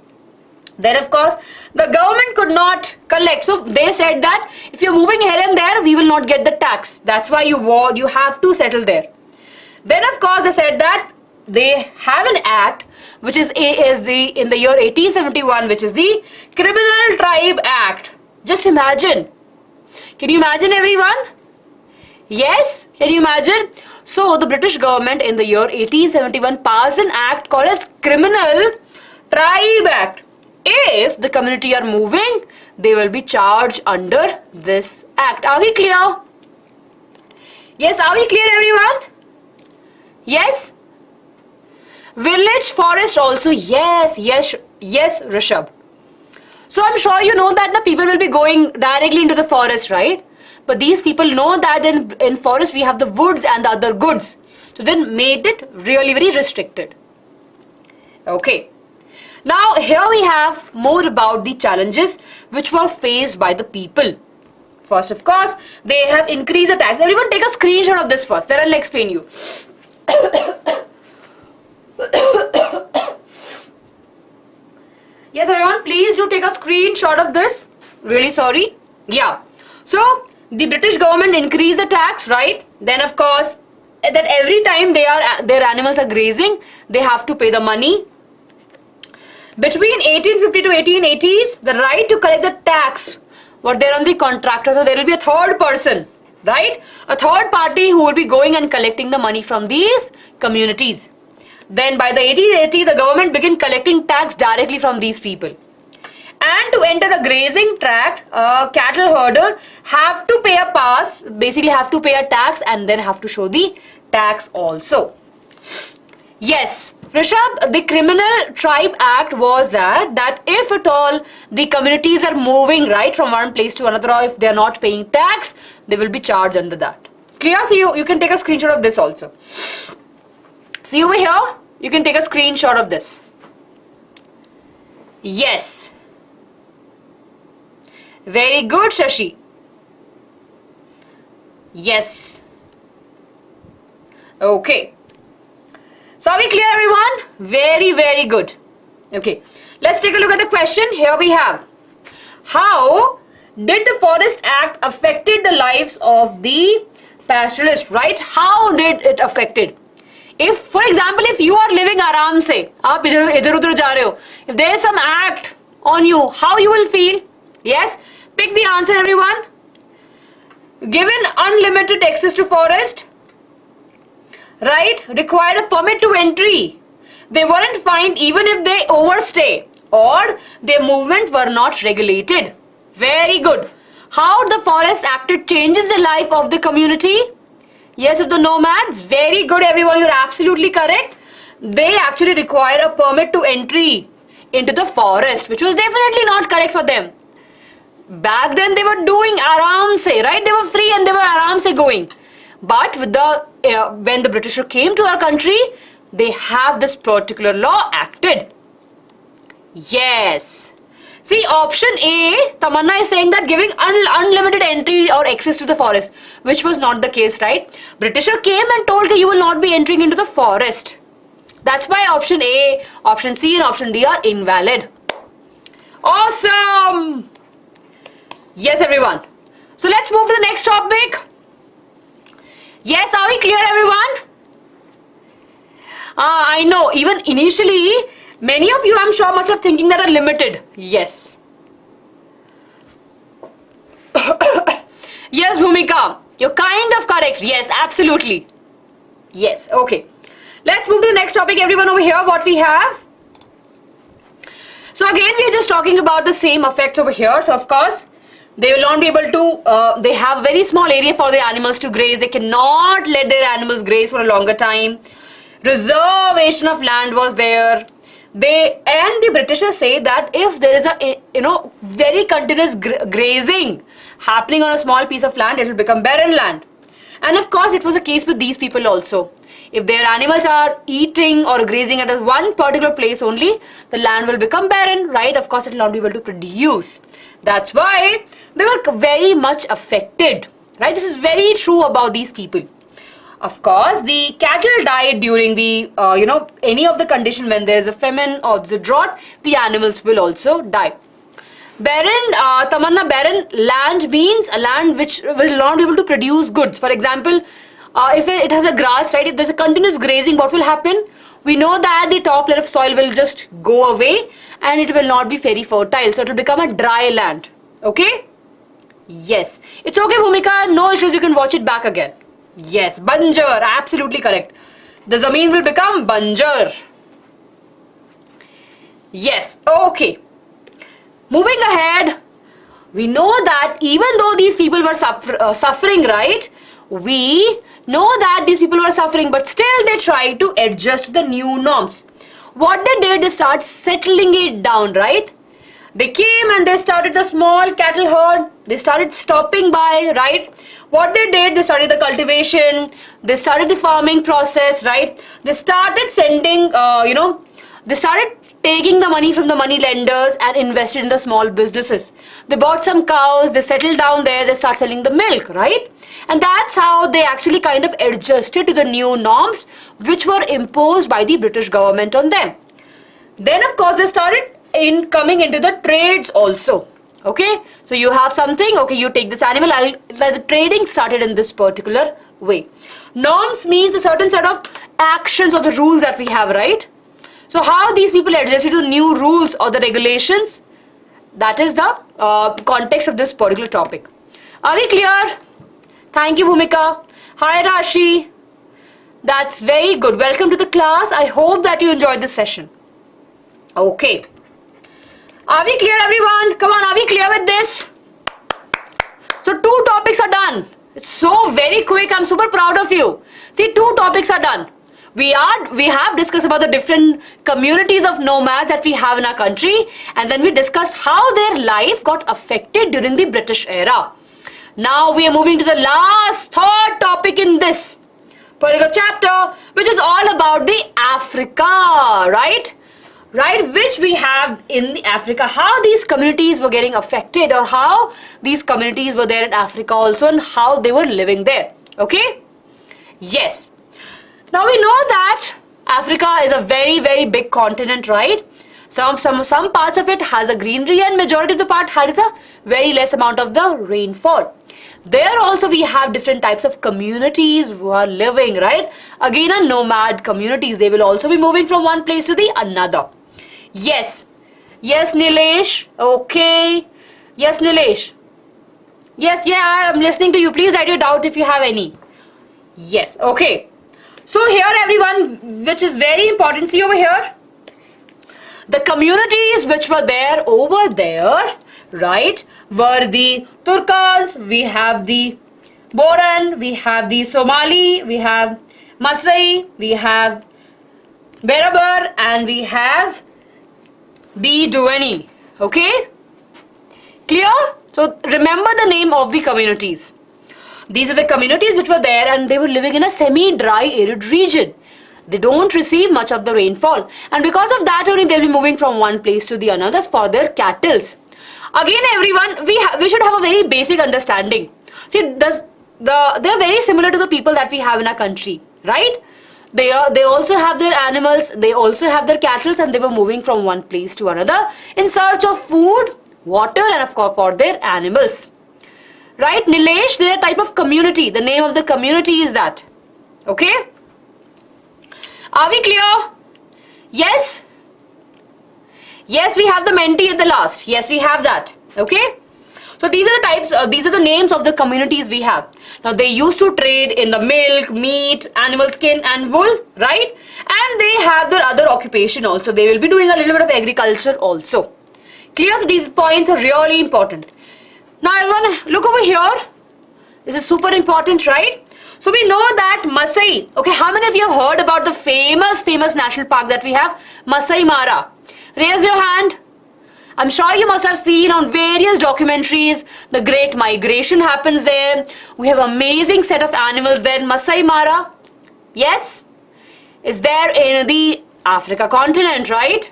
A: Then of course, the government could not collect. So they said that if you're moving here and there, we will not get the tax. That's why you have to settle there. Then of course, they said that they have an act which is in the year 1871, which is the Criminal Tribe Act. Just imagine. Can you imagine everyone? Yes? Can you imagine? So the British government in the year 1871 passed an act called as Criminal Tribe Act. If the community are moving, they will be charged under this act. Are we clear? Yes, are we clear everyone? Yes? Village forest also, yes, Rishabh. So I'm sure you know that the people will be going directly into the forest, right? But these people know that in forest we have the woods and the other goods. So then made it really very restricted. Okay. Now here we have more about the challenges which were faced by the people. First of course, they have increased the tax. Everyone take a screenshot of this first, then I'll explain you. Yes everyone, please do take a screenshot of this. Really sorry. Yeah. So the British government increased the tax, right? Then of course, that every time their animals are grazing, they have to pay the money. Between 1850 to 1880s, the right to collect the tax were there on the contractor. So there will be a third person, right? A third party who will be going and collecting the money from these communities. Then by the 1880, the government began collecting tax directly from these people. And to enter the grazing tract, a cattle herder have to pay a pass, basically have to pay a tax and then have to show the tax also. Yes, Rishabh, the Criminal Tribe Act was that if at all the communities are moving right from one place to another, or if they are not paying tax, they will be charged under that. Clear? So you can take a screenshot of this also. See over here, you can take a screenshot of this. Yes. Very good, Shashi. Yes. Okay. So are we clear everyone? Very, very good. Okay. Let's take a look at the question. Here we have. How did the Forest Act affected the lives of the pastoralists, right? How did it affected? If, for example, if you are living aram se, aap idhar udhar ja rahe ho, if there is some act on you, how you will feel? Yes? Pick the answer everyone. Given unlimited access to forest, right? Required a permit to entry. They weren't fined even if they overstay or their movement were not regulated. Very good. How the Forest Act changes the life of the community? Yes, of the nomads. Very good, everyone. You're absolutely correct. They actually require a permit to entry into the forest, which was definitely not correct for them. Back then they were doing aram se, right? They were free and they were aram se going. But with the when the British came to our country, they have this particular law acted. Yes. See, option A, Tamanna is saying that giving unlimited entry or access to the forest, which was not the case, right? Britisher came and told that you will not be entering into the forest. That's why option A, option C and option D are invalid. Awesome! Yes, everyone. So let's move to the next topic. Yes, are we clear, everyone? I know, even initially, many of you, I'm sure, must have thinking that are limited. Yes. Yes, Bhumika, you're kind of correct. Yes, absolutely. Yes, okay. Let's move to the next topic, everyone. Over here, what we have. So again, we are just talking about the same effects over here. So of course, they will not be able to, they have very small area for the animals to graze. They cannot let their animals graze for a longer time. Reservation of land was there. The Britishers say that if there is a very continuous grazing happening on a small piece of land, it will become barren land. And of course, it was a case with these people also. If their animals are eating or grazing at one particular place only, the land will become barren, right? Of course, it will not be able to produce. That's why they were very much affected, right? This is very true about these people. Of course, the cattle died during the, any of the condition when there is a famine or the drought, the animals will also die. Barren, Tamanna, barren land means a land which will not be able to produce goods. For example, if it has a grass, right, if there's a continuous grazing, what will happen? We know that the top layer of soil will just go away and it will not be very fertile. So it will become a dry land. Okay? Yes. It's okay, Bhumika. No issues. You can watch it back again. Yes. Banjar. Absolutely correct. The zameen will become banjar. Yes. Okay. Moving ahead, we know that even though these people were suffering, right? We know that these people were suffering, but still they tried to adjust to the new norms. What they did, they start settling it down, right? They came and they started the small cattle herd. They started stopping by, right? What they did, they started the cultivation. They started the farming process, right? They started sending, they started taking the money from the money lenders and invested in the small businesses. They bought some cows, they settled down there, they start selling the milk, right? And that's how they actually kind of adjusted to the new norms which were imposed by the British government on them. Then of course they started coming into the trades also. Okay, so you have something, okay, you take this animal, the trading started in this particular way. Norms means a certain set of actions or the rules that we have, right? So how these people adjusted to the new rules or the regulations, that is the context of this particular topic. Are we clear? Thank you, Bhumika. Hi, Rashi. That's very good. Welcome to the class. I hope that you enjoyed this session. Okay. Are we clear, everyone? Come on, are we clear with this? So 2 topics are done. It's so very quick. I'm super proud of you. See, 2 topics are done. We have discussed about the different communities of nomads that we have in our country, and then we discussed how their life got affected during the British era. Now we are moving to the last 3rd topic in this particular chapter, which is all about the Africa, right? Right, which we have in the Africa, how these communities were getting affected or how these communities were there in Africa also and how they were living there. Okay? Yes. Now we know that Africa is a very, very big continent, right? Some parts of it has a greenery and majority of the part has a very less amount of the rainfall. There also we have different types of communities who are living, right? Again, a nomad communities. They will also be moving from one place to the another. Yes. Yes, Nilesh. Okay. Yes, Nilesh. Yes, yeah, I'm listening to you. Please write your doubt if you have any. Yes, okay. So here everyone, which is very important, see over here, the communities which were there over there, right, were the Turkans, we have the Boran, we have the Somali, we have Masai, we have Berber, and we have BYJU'S. Okay? Clear? So remember the name of the communities. These are the communities which were there, and they were living in a semi-dry arid region. They don't receive much of the rainfall, and because of that only they'll be moving from one place to the another for their cattle. Again everyone, we should have a very basic understanding. See, they're very similar to the people that we have in our country, right? They also have their animals, they also have their cattle, and they were moving from one place to another in search of food, water, and of course for their animals. Right, Nilesh, they are a type of community. The name of the community is that. Okay? Are we clear? Yes? Yes, we have the Menti at the last. Yes, we have that. Okay? So these are the types, these are the names of the communities we have. Now they used to trade in the milk, meat, animal skin and wool, right? And they have their other occupation also. They will be doing a little bit of agriculture also. Clear? So these points are really important. Now everyone, look over here. This is super important, right? So we know that Masai, okay, how many of you have heard about the famous national park that we have? Masai Mara. Raise your hand. I'm sure you must have seen on various documentaries, the great migration happens there. We have amazing set of animals there. Masai Mara, yes, is there in the Africa continent, right?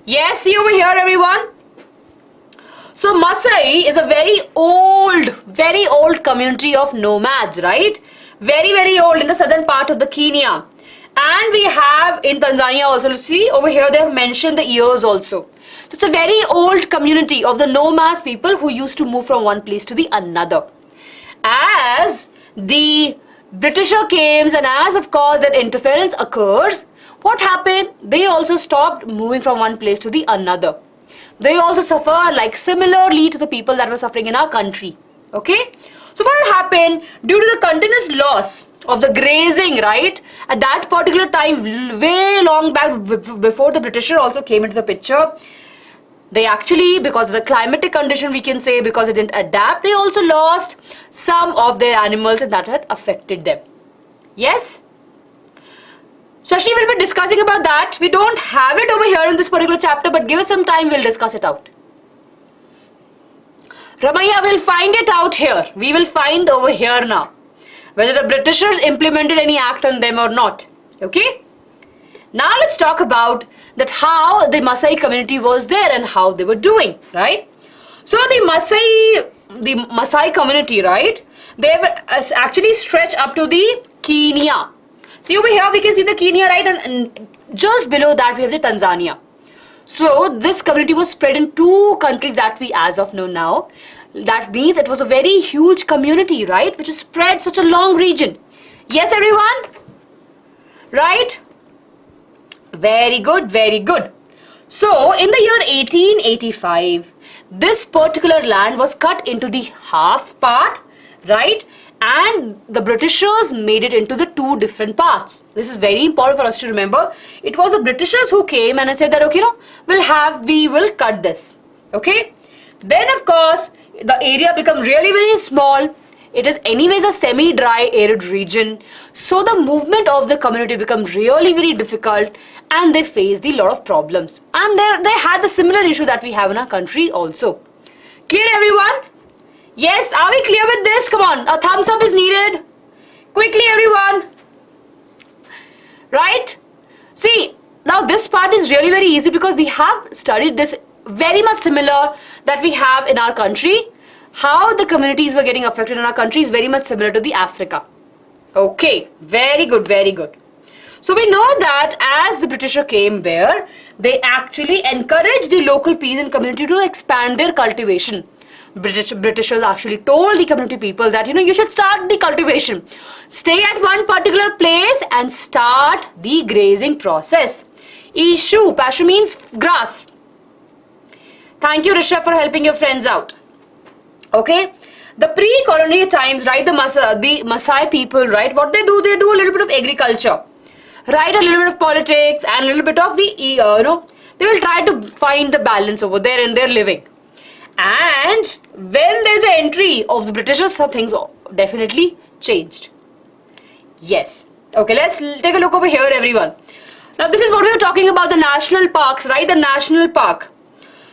A: Yes, see over here everyone. So Masai is a very old community of nomads, right? Very old in the southern part of the Kenya. And we have in Tanzania also, see over here they have mentioned the years also. So it's a very old community of the nomads people who used to move from one place to the another. As the Britisher came and as of course that interference occurs, what happened? They also stopped moving from one place to the another. They also suffer like similarly to the people that were suffering in our country. Okay? So what will happen due to the continuous loss of the grazing, right? At that particular time, way long back before the Britisher also came into the picture, they actually, because of the climatic condition we can say, because it didn't adapt, they also lost some of their animals and that had affected them. Yes? Shashi will be discussing about that. We don't have it over here in this particular chapter, but give us some time, we'll discuss it out. Ramaya will find it out here. We will find over here now whether the Britishers implemented any act on them or not. Okay? Now let's talk about that how the Maasai community was there and how they were doing, right? So the Maasai community, right? They were actually stretched up to the Kenya. See over here we can see the Kenya, right, and just below that we have the Tanzania. So this community was spread in two countries that we as of now. That means it was a very huge community, right, which is spread such a long region. Yes everyone? Right? Very good, very good. So in the year 1885, this particular land was cut into the half part, right? And the Britishers made it into the two different parts. This is very important for us to remember. It was the Britishers who came and said that, okay, no, we will cut this. Okay. Then of course, the area become really very small. It is anyways a semi-dry arid region. So the movement of the community become really very difficult and they faced a lot of problems. And they had the similar issue that we have in our country also. Clear everyone? Yes, are we clear with this? Come on, a thumbs up is needed. Quickly everyone. Right? See, now this part is really very easy because we have studied this very much similar that we have in our country. How the communities were getting affected in our country is very much similar to the Africa. Okay, very good, very good. So we know that as the Britisher came there, they actually encouraged the local peasant community to expand their cultivation. Britishers actually told the community people that, you should start the cultivation. Stay at one particular place and start the grazing process. Ishu, Pashu means grass. Thank you, Rishabh, for helping your friends out. Okay. the pre-colonial times, right, the Maasai people, right, what they do a little bit of agriculture, right, a little bit of politics and a little bit of the, they will try to find the balance over there in their living. And when there's the entry of the Britishers, so things definitely changed. Yes. Okay, let's take a look over here, everyone. Now, this is what we were talking about, the national parks, right? The national park.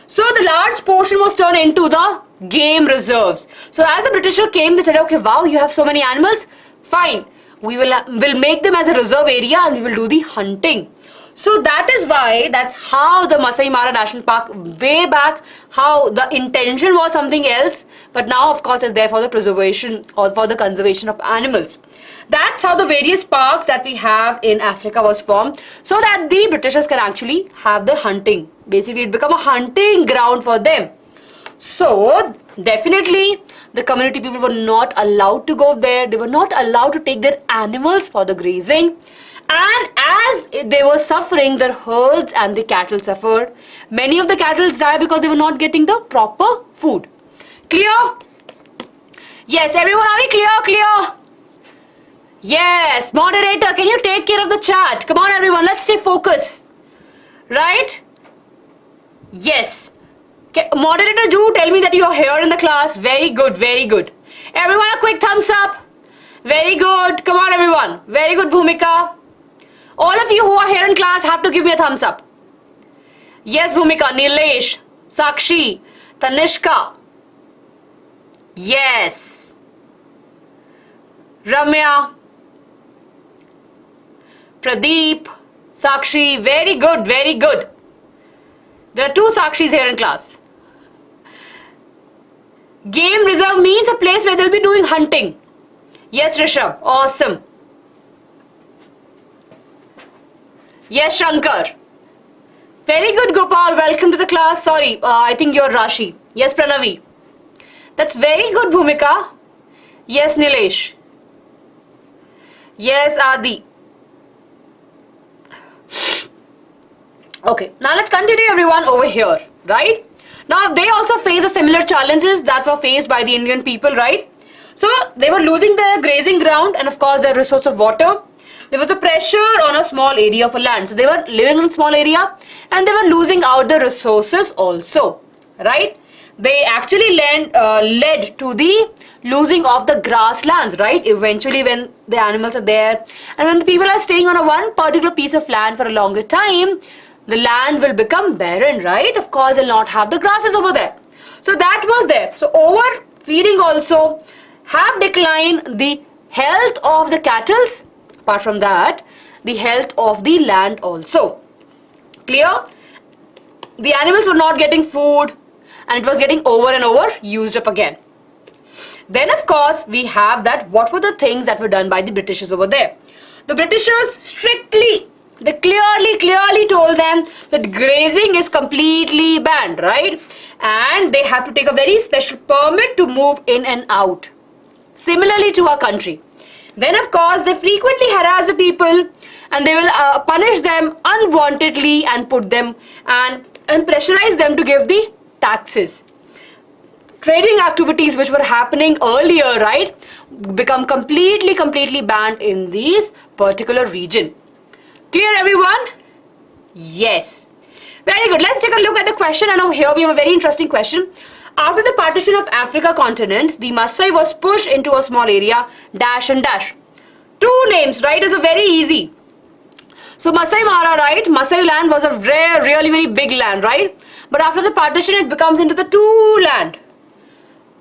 A: So, the large portion was turned into the game reserves. So, as the Britishers came, they said, okay, wow, you have so many animals. Fine. We'll make them as a reserve area and we will do the hunting. So that is why, that's how the Masai Mara National Park, way back, how the intention was something else, but now of course it's there for the preservation or for the conservation of animals. That's how the various parks that we have in Africa was formed, so that the Britishers can actually have the hunting. Basically it became a hunting ground for them. So definitely the community people were not allowed to go there, they were not allowed to take their animals for the grazing. And as they were suffering, their herds and the cattle suffered. Many of the cattle died because they were not getting the proper food. Clear? Yes, everyone, are we clear? Clear? Yes, moderator, can you take care of the chat? Come on, everyone, let's stay focused. Right? Yes. Okay, moderator, do tell me that you are here in the class. Very good, very good. Everyone, a quick thumbs up. Very good. Come on, everyone. Very good, Bhumika. All of you who are here in class have to give me a thumbs up. Yes, Bhumika, Nilesh, Sakshi, Tanishka. Yes. Ramya, Pradeep, Sakshi. Very good, very good. There are 2 Sakshis here in class. Game reserve means a place where they'll be doing hunting. Yes, Rishabh. Awesome. Yes, Shankar. Very good, Gopal. Welcome to the class. Sorry, I think you're Rashi. Yes, Pranavi. That's very good, Bhumika. Yes, Nilesh. Yes, Adi. Okay, now let's continue, everyone, over here, right? Now, they also face the similar challenges that were faced by the Indian people, right? So, they were losing their grazing ground and, of course, their resource of water. There was a pressure on a small area of land. So, they were living in a small area and they were losing out the resources also, right? They actually led to the losing of the grasslands, right? Eventually, when the animals are there and when the people are staying on one particular piece of land for a longer time, the land will become barren, right? Of course, they'll not have the grasses over there. So, that was there. So, overfeeding also have declined the health of the cattle. Apart from that, the health of the land also. Clear? The animals were not getting food and it was getting over and over used up again. Then of course we have that what were the things that were done by the Britishers over there. The Britishers strictly, they clearly told them that grazing is completely banned, right? And they have to take a very special permit to move in and out. Similarly to our country. Then of course they frequently harass the people and they will punish them unwantedly and put them and pressurize them to give the taxes. Trading activities which were happening earlier, right, become completely banned in this particular region. Clear, everyone? Yes. Very good. Let's take a look at the question, and over here we have a very interesting question. After the partition of Africa continent, the Masai was pushed into a small area, dash and dash. 2 names, right, is a very easy. So Masai Mara, right, Masai land was a rare, really very big land, right? But after the partition, it becomes into the 2 land.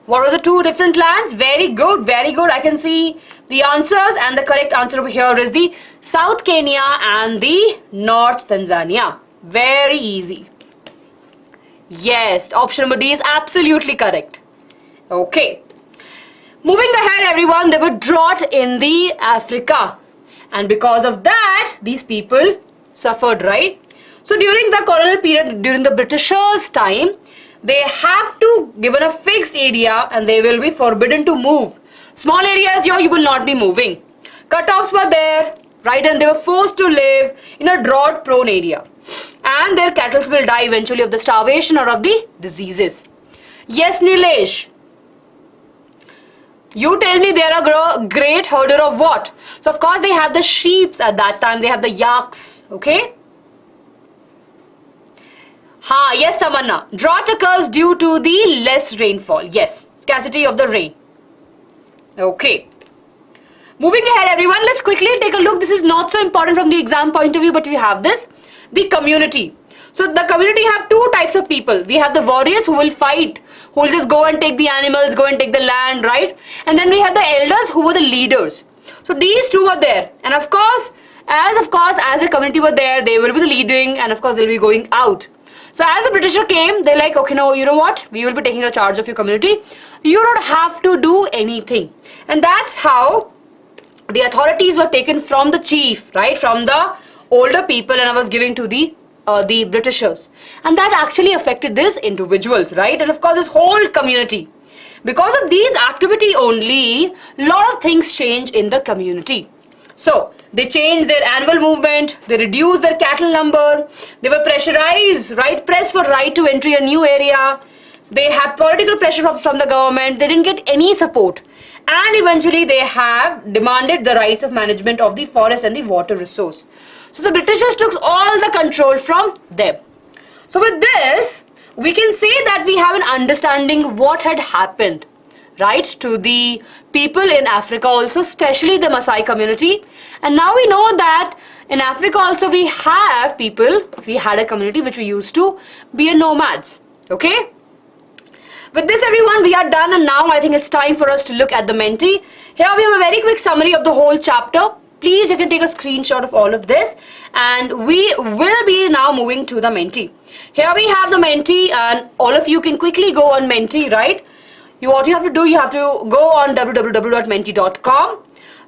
A: What were the 2 different lands? Very good, very good. I can see the answers, and the correct answer over here is the South Kenya and the North Tanzania. Very easy. Yes, option number D is absolutely correct. Okay. Moving ahead, everyone, there were drought in the Africa. And because of that, these people suffered, right? So during the colonial period, during the Britishers' time, they have to given a fixed area and they will be forbidden to move. Small areas here you will not be moving. Cutoffs were there, right, and they were forced to live in a drought prone area. And their cattle will die eventually of the starvation or of the diseases. Yes, Nilesh. You tell me they're a great herder of what? So of course they have the sheep at that time. They have the yaks. Okay. Ha, yes, Tamanna. Drought occurs due to the less rainfall. Yes, scarcity of the rain. Okay. Moving ahead, everyone, let's quickly take a look. This is not so important from the exam point of view, but we have this. The community. So the community have two types of people. We have the warriors who will fight, who will just go and take the animals, go and take the land, right? And then we have the elders who were the leaders. So these two were there. And of course, as a community were there, they will be the leading, and of course they'll be going out. So as the Britisher came, they're like, okay, no, you know what? We will be taking a charge of your community. You don't have to do anything. And that's how the authorities were taken from the chief, right? From the older people, and I was giving to the Britishers. And that actually affected these individuals, right? And of course this whole community. Because of these activity only, lot of things change in the community. So they changed their annual movement, they reduced their cattle number, they were pressurized, right? Pressed for right to entry a new area. They had political pressure from the government, they didn't get any support. And eventually they have demanded the rights of management of the forest and the water resource. So the Britishers took all the control from them. So with this, we can say that we have an understanding what had happened, right, to the people in Africa also, especially the Maasai community. And now we know that in Africa also we have people, we had a community which we used to be a nomads, okay? With this, everyone, we are done, and now I think it's time for us to look at the Menti. Here we have a very quick summary of the whole chapter. Please, you can take a screenshot of all of this, and we will be now moving to the Menti. Here we have the Menti, and all of you can quickly go on Menti, right? What you have to do, you have to go on www.menti.com,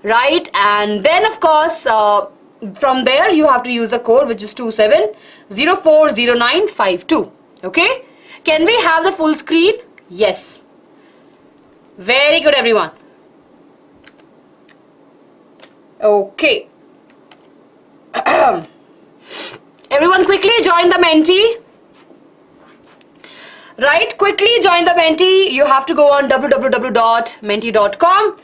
A: right? And then, of course, from there, you have to use the code, which is 27040952. Okay? Can we have the full screen? Yes. Very good, everyone. Okay. Everyone quickly join the Menti. Right, quickly join the Menti. You have to go on www.menti.com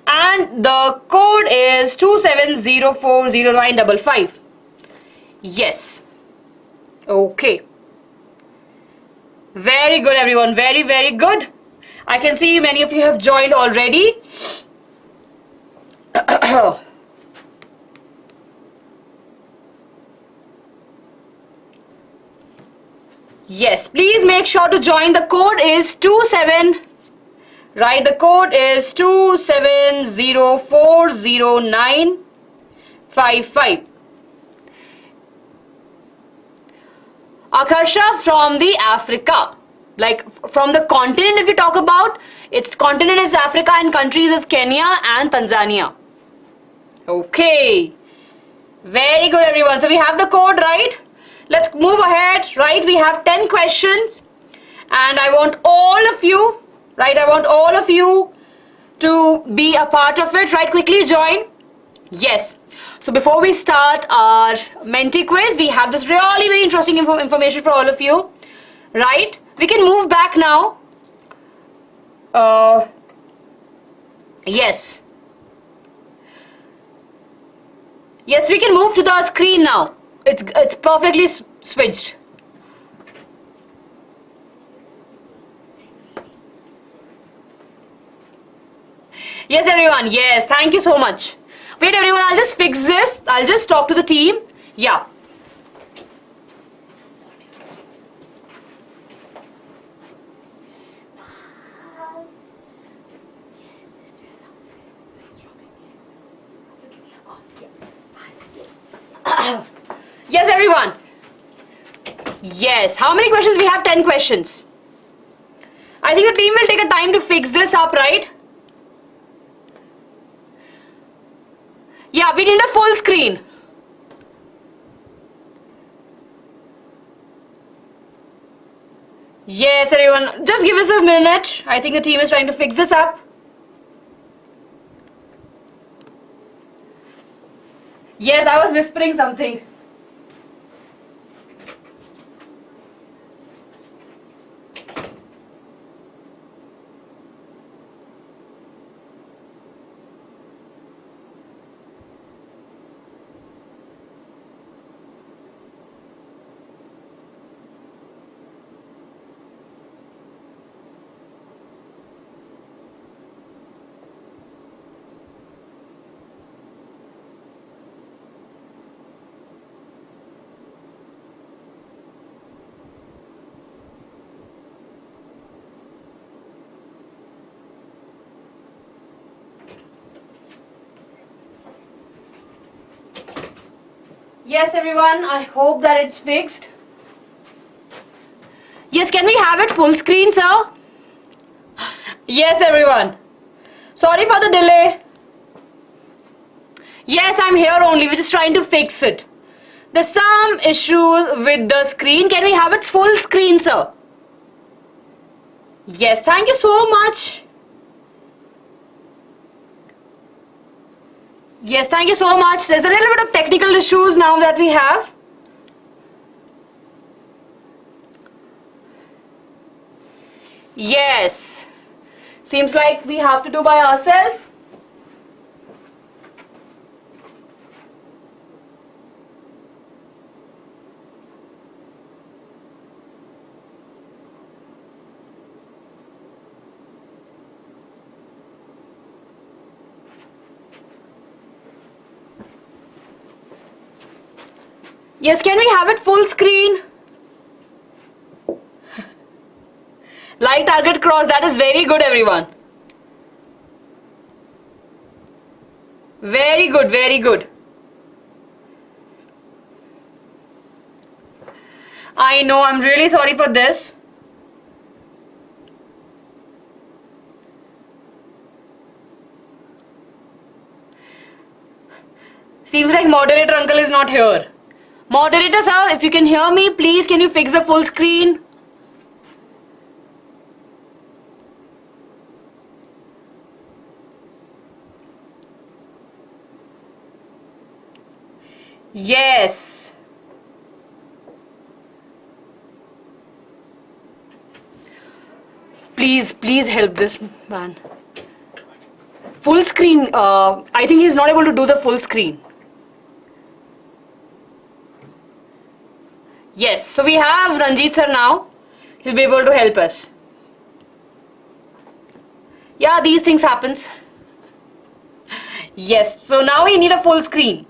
A: and the code is 27040955. Yes. Okay. Very good, everyone. Very, very good. I can see many of you have joined already. Yes, please make sure to join. The code is 27, right? The code is 27040955. Akarsha from the Africa, like from the continent if we talk about, its continent is Africa and countries is Kenya and Tanzania. Okay, very good, everyone. So we have the code, right? Let's move ahead, right? We have 10 questions and I want all of you, right? I want all of you to be a part of it, right? Quickly join. Yes. So before we start our Menti quiz, we have this really very interesting information for all of you, right? We can move back now. Yes. Yes, we can move to the screen now. It's perfectly switched. Yes, everyone. Yes, thank you so much. Wait, everyone, I'll just fix this. I'll just talk to the team. Yeah. Yes, everyone. Yes. How many questions? We have 10 questions. I think the team will take a time to fix this up, right? Yeah, we need a full screen. Yes, everyone. Just give us a minute. I think the team is trying to fix this up. Yes, I was whispering something. Yes, everyone, I hope that it's fixed. Yes, can we have it full screen, sir? Yes, everyone. Sorry for the delay. Yes, I'm here only. We're just trying to fix it. There's some issue with the screen. Can we have it full screen, sir? Yes, thank you so much. Yes, thank you so much. There's a little bit of technical issues now that we have. Yes. Seems like we have to do by ourselves. Yes, can we have it full screen? Like target cross, that is very good, everyone. Very good, very good. I know, I'm really sorry for this. Seems like moderator uncle is not here. Moderator sir, if you can hear me, please can you fix the full screen? Yes. Please help this man. Full screen, I think he's not able to do the full screen. Yes, so we have Ranjit sir now. He'll be able to help us. Yeah, these things happens. Yes, so now we need a full screen.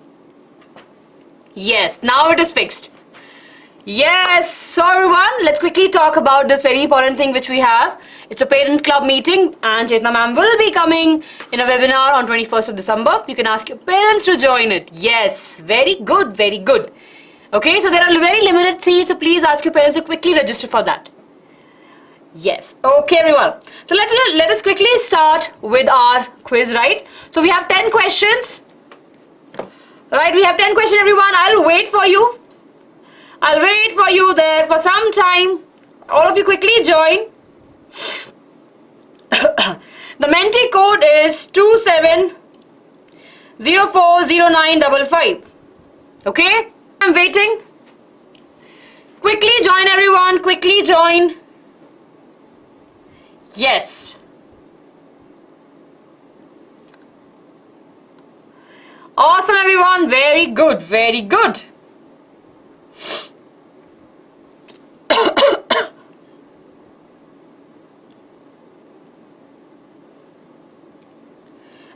A: Yes, now it is fixed. Yes, so everyone, let's quickly talk about this very important thing which we have. It's a parent club meeting and Ankita Ma'am will be coming in a webinar on 21st of December. You can ask your parents to join it. Yes, very good, very good. Okay, so there are very limited seats, so please ask your parents to quickly register for that. Yes, okay everyone. So let us quickly start with our quiz, right? So we have 10 questions. Right, we have 10 questions everyone. I'll wait for you. I'll wait for you there for some time. All of you quickly join. The Menti code is 27040955. Okay? I'm waiting. Quickly join everyone. Quickly join. Yes. Awesome everyone. Very good. Very good.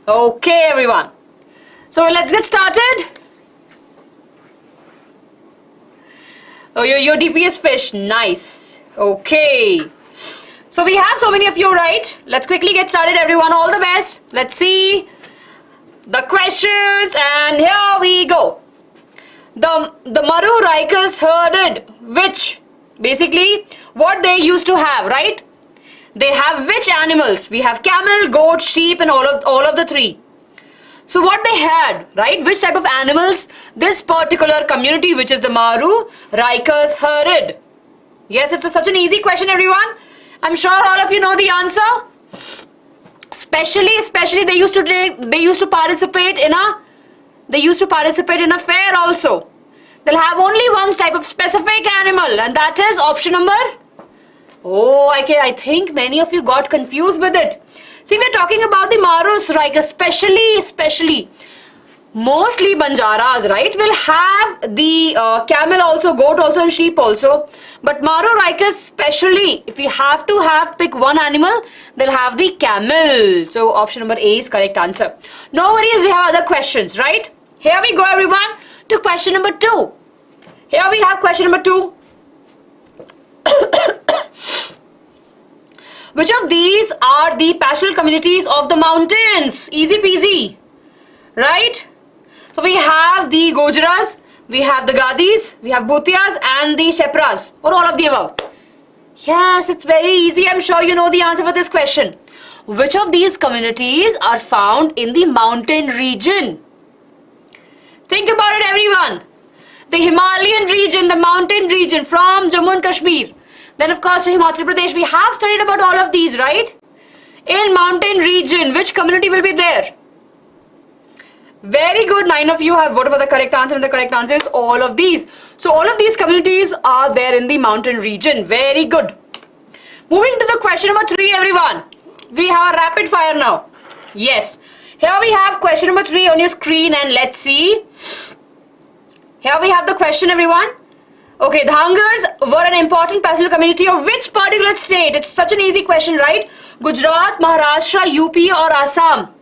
A: Okay everyone. So let's get started. Oh, your DPS fish, nice. Okay. So we have so many of you, right? Let's quickly get started, everyone. All the best. Let's see the questions, and here we go. The Maru Rikas herded which? Basically, what they used to have, right? They have which animals? We have camel, goat, sheep, and all of the three. So what they had, right? Which type of animals this particular community, which is the Maru Rikas herded? Yes, it's such an easy question, everyone. I'm sure all of you know the answer. Especially they used to participate in a fair also. They'll have only one type of specific animal, and that is option number. Oh, I think many of you got confused with it. See, we're talking about the Marus, right? Especially, mostly Banjaras, right? Will have the camel also, goat also, and sheep also. But Maru Rikas, especially, if you have to pick one animal, they'll have the camel. So option number A is correct answer. No worries, we have other questions, right? Here we go, everyone, to question number 2. Here we have question number 2. Which of these are the pastoral communities of the mountains? Easy peasy, right? So we have the Gujaras, We have the Gadis, we have Bhutias and the Sherpas, or all of the above. Yes, it's very easy. I'm sure you know the answer for this question. Which of these communities are found in the mountain region? Think about it, everyone. The Himalayan region, the mountain region from Jammu and Kashmir. Then of course to Himachal Pradesh. We have studied about all of these, right? In mountain region, which community will be there? Very good. 9 of you have voted for the correct answer, and the correct answer is all of these. So all of these communities are there in the mountain region. Very good. Moving to the question number 3, everyone. We have a rapid fire now. Yes. Here we have question number 3 on your screen, and let's see. Here we have the question, everyone. Okay, the Dhangars were an important pastoral community of which particular state? It's such an easy question, right? Gujarat, Maharashtra, UP or Assam?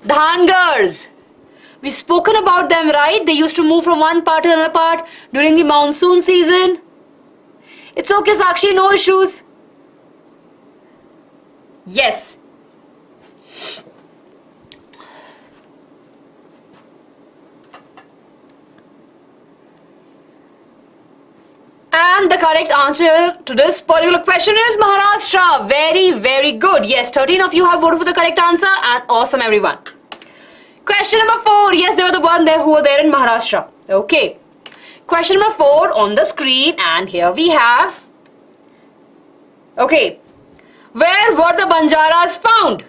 A: Dhangars. We've spoken about them, right? They used to move from one part to another part during the monsoon season. It's okay, Sakshi, no issues. Yes. And the correct answer to this particular question is Maharashtra. Very, very good. Yes, 13 of you have voted for the correct answer, and awesome, everyone. Question number 4. Yes, they were the one there who were there in Maharashtra. Okay. Question number 4 on the screen, and here we have. Okay. Where were the Banjaras found?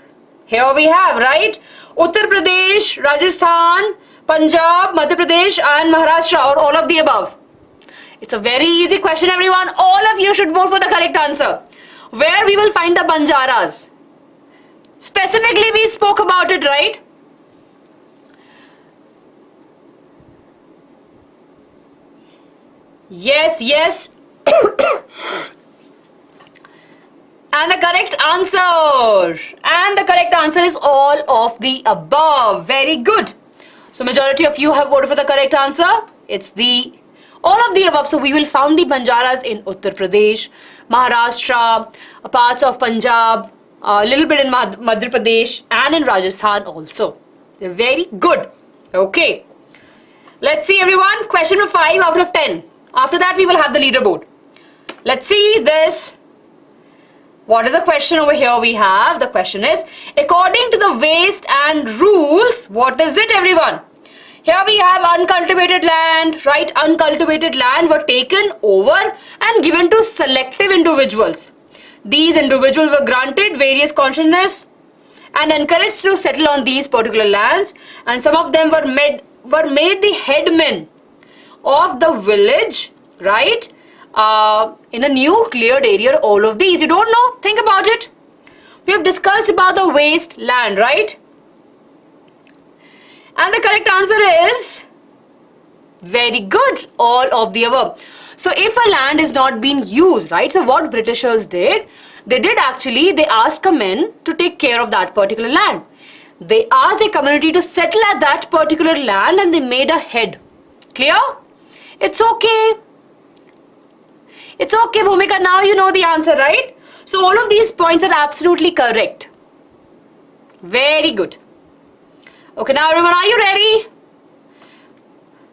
A: Here we have, right? Uttar Pradesh, Rajasthan, Punjab, Madhya Pradesh and Maharashtra, or all of the above. It's a very easy question, everyone. All of you should vote for the correct answer. Where we will find the Banjaras? Specifically, we spoke about it, right? Yes, yes. And the correct answer is all of the above. Very good. So majority of you have voted for the correct answer. It's the all of the above. So we will find the Banjaras in Uttar Pradesh, Maharashtra, parts of Punjab, a little bit in Madhya Pradesh and in Rajasthan also. They're very good. Okay. Let's see, everyone. Question number 5 out of 10. After that, we will have the leaderboard. Let's see this. What is the question over here we have? The question is, according to the waste and rules, what is it, everyone? Here we have uncultivated land, right? Uncultivated land were taken over and given to selective individuals. These individuals were granted various consciousness and encouraged to settle on these particular lands, and some of them were made the headmen of the village, right? In a new cleared area, all of these. You don't know? Think about it. We have discussed about the waste land, right? And the correct answer is very good, all of the above. So if a land is not being used, right? So what Britishers did, they asked men to take care of that particular land. They asked the community to settle at that particular land, and they made a head. Clear? It's okay. It's okay, Bhumika. Now you know the answer, right? So all of these points are absolutely correct. Very good. Okay, now everyone, are you ready?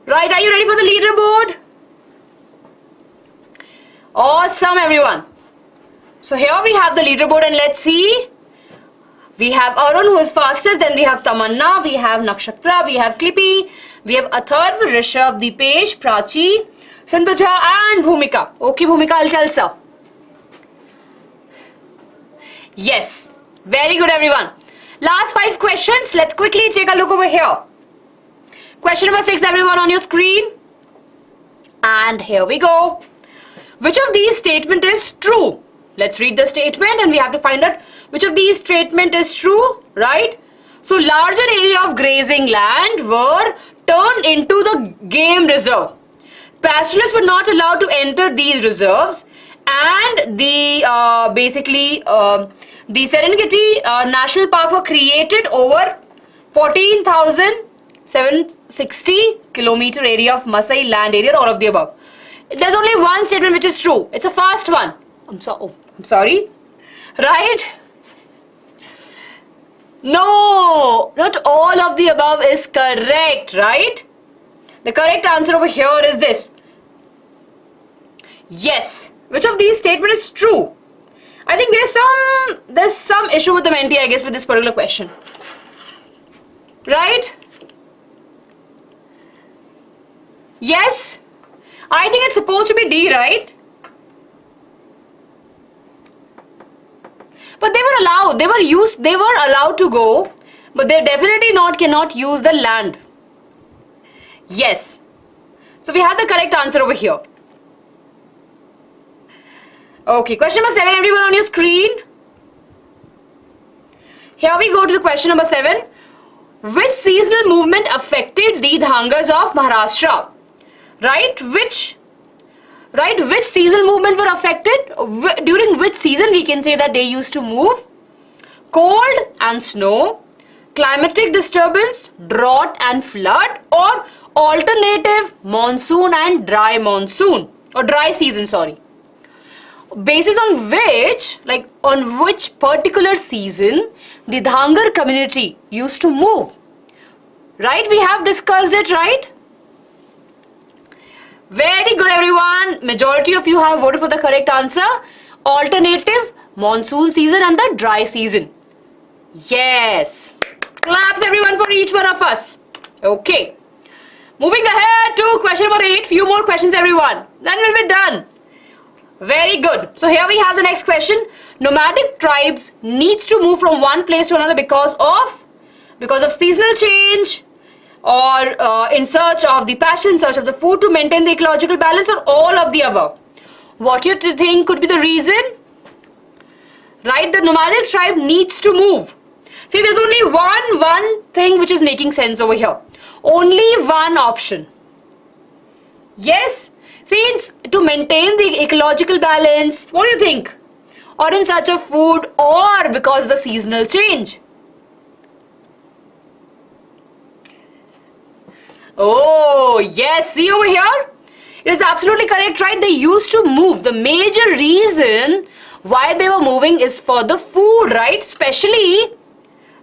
A: Right, are you ready for the leaderboard? Awesome, everyone. So here we have the leaderboard, and let's see. We have Arun, who is fastest. Then we have Tamanna, we have Nakshatra, we have Clippy, we have Atharv, Rishabh, Deepesh, Prachi, Sindhuja and Bhumika. Okay, Bhumika, I'll tell sir. Yes, very good, everyone. Last 5 questions. Let's quickly take a look over here. Question number 6, everyone, on your screen. And here we go. Which of these statement is true? Let's read the statement, and we have to find out which of these statement is true, right? So larger area of grazing land were turned into the game reserve. Pastoralists were not allowed to enter these reserves, and the the Serengeti National Park were created over 14,760 kilometer area of Masai land area, all of the above. There's only one statement which is true. It's a fast one. I'm sorry. Right? No, not all of the above is correct, right? The correct answer over here is this. Yes. Which of these statements is true? I think there's some issue with the mentee, I guess, with this particular question. Right? Yes? I think it's supposed to be D, right? But they were allowed, they were allowed to go, but they definitely cannot use the land. Yes. So we have the correct answer over here. Okay, question number 7, everyone on your screen. Here we go to the question number 7. Which seasonal movement affected the Dhangas of Maharashtra? Right? Which seasonal movement were affected? During which season we can say that they used to move? Cold and snow, climatic disturbance, drought and flood, or alternative monsoon and dry monsoon, or dry season, sorry. Basis on which particular season the Dhangar community used to move. Right? We have discussed it, right? Very good, everyone. Majority of you have voted for the correct answer. Alternative monsoon season and the dry season. Yes. Claps, everyone, for each one of us. Okay. Moving ahead to question number 8. Few more questions, everyone. Then we'll be done. Very good. So here we have the next question. Nomadic tribes needs to move from one place to another because of seasonal change, or in search of the pasture, in search of the food, to maintain the ecological balance, or all of the above. What do you think could be the reason? Right, the nomadic tribe needs to move. See, there's only one thing which is making sense over here. Only one option. Yes, since to maintain the ecological balance, what do you think? Or in search of food, or because of the seasonal change? Oh, yes, see over here? It is absolutely correct, right? They used to move. The major reason why they were moving is for the food, right? Especially,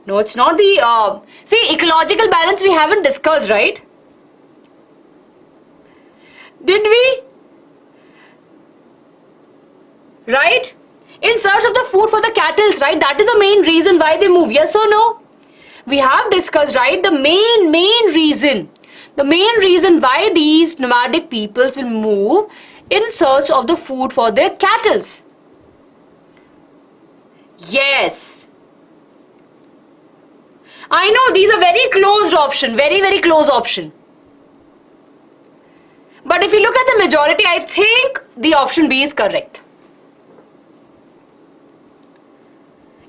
A: no, it's not the, see, ecological balance we haven't discussed, right? Did we? Right? In search of the food for the cattle, right? That is the main reason why they move. Yes or no? We have discussed, right? The main reason. The main reason why these nomadic peoples will move in search of the food for their cattle. Yes. I know these are very closed option. Very close option. But if you look at the majority, I think the option B is correct.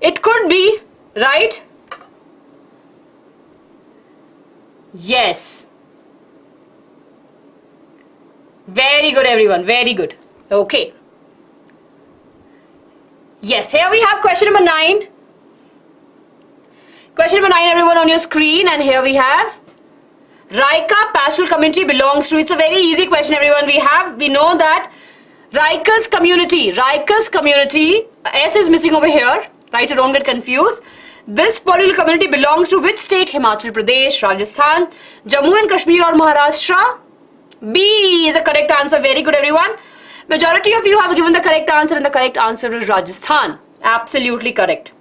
A: It could be, right? Yes. Very good, everyone. Very good. Okay. Yes, here we have question number 9. Question number 9, everyone, on your screen. And here we have Raika pastoral community belongs to. It's a very easy question, everyone. We know that Raika's community, S is missing over here, right? So don't get confused. This particular community belongs to which state? Himachal Pradesh, Rajasthan, Jammu and Kashmir, or Maharashtra? B is the correct answer. Very good, everyone. Majority of you have given the correct answer, and the correct answer is Rajasthan. Absolutely correct.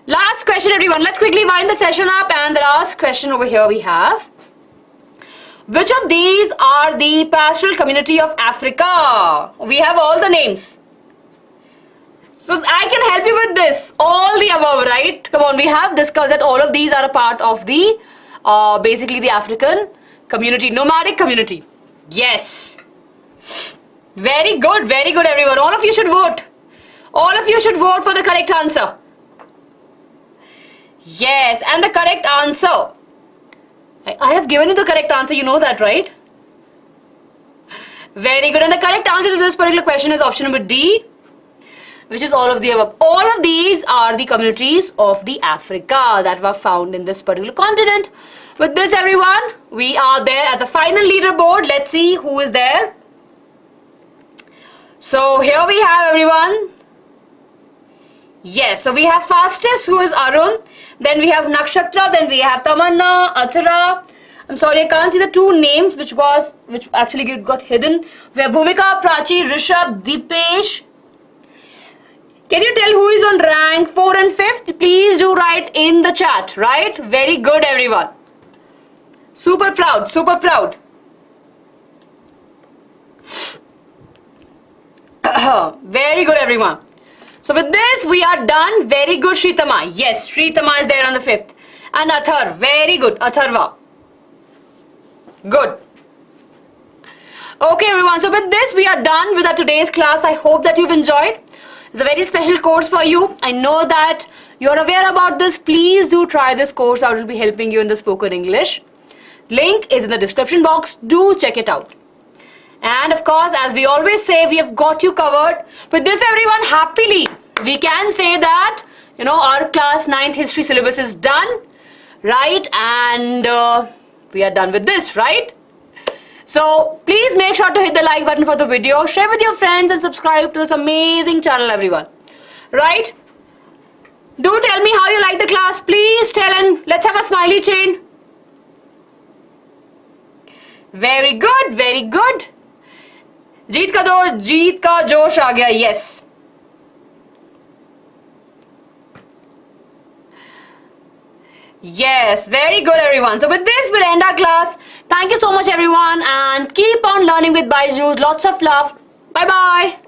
A: Last question, everyone. Let's quickly wind the session up, and the last question over here we have. Which of these are the pastoral community of Africa? We have all the names. So I can help you with this. All the above, right? Come on, we have discussed that all of these are a part of the, basically the African community, nomadic community. Yes. Very good, everyone. All of you should vote. All of you should vote for the correct answer. Yes, and the correct answer. I have given you the correct answer, you know that, right? Very good. And the correct answer to this particular question is option number D, which is all of the above. All of these are the communities of the Africa that were found in this particular continent. With this, everyone, we are there at the final leaderboard. Let's see who is there. So here we have, everyone. Yes, so we have fastest, who is Arun. Then we have Nakshatra. Then we have Tamanna, Athara, I'm sorry, I can't see the two names which actually got hidden. We have Bhumika, Prachi, Rishabh, Dipesh. Can you tell who is on rank 4 and 5th? Please do write in the chat, right? Very good, everyone. Super proud, super proud. Very good, everyone. So with this, we are done. Very good, Shritama. Yes, Shritama is there on the 5th. And Athar, very good, Atharva. Good. Okay, everyone. So with this, we are done with our today's class. I hope that you've enjoyed. It's a very special course for you. I know that you're aware about this. Please do try this course out. It will be helping you in the spoken English. Link is in the description box. Do check it out. And of course, as we always say, we have got you covered. With this, everyone, happily, we can say that, our class 9th history syllabus is done, right? And we are done with this, right? So please make sure to hit the like button for the video, share with your friends and subscribe to this amazing channel, everyone. Right? Do tell me how you like the class. Please tell, and let's have a smiley chain. Very good, very good. जीत का जोश आ गया. Yes. Yes, very good, everyone. So with this, we'll end our class. Thank you so much, everyone, and keep on learning with BYJU'S. Lots of love. Bye-bye.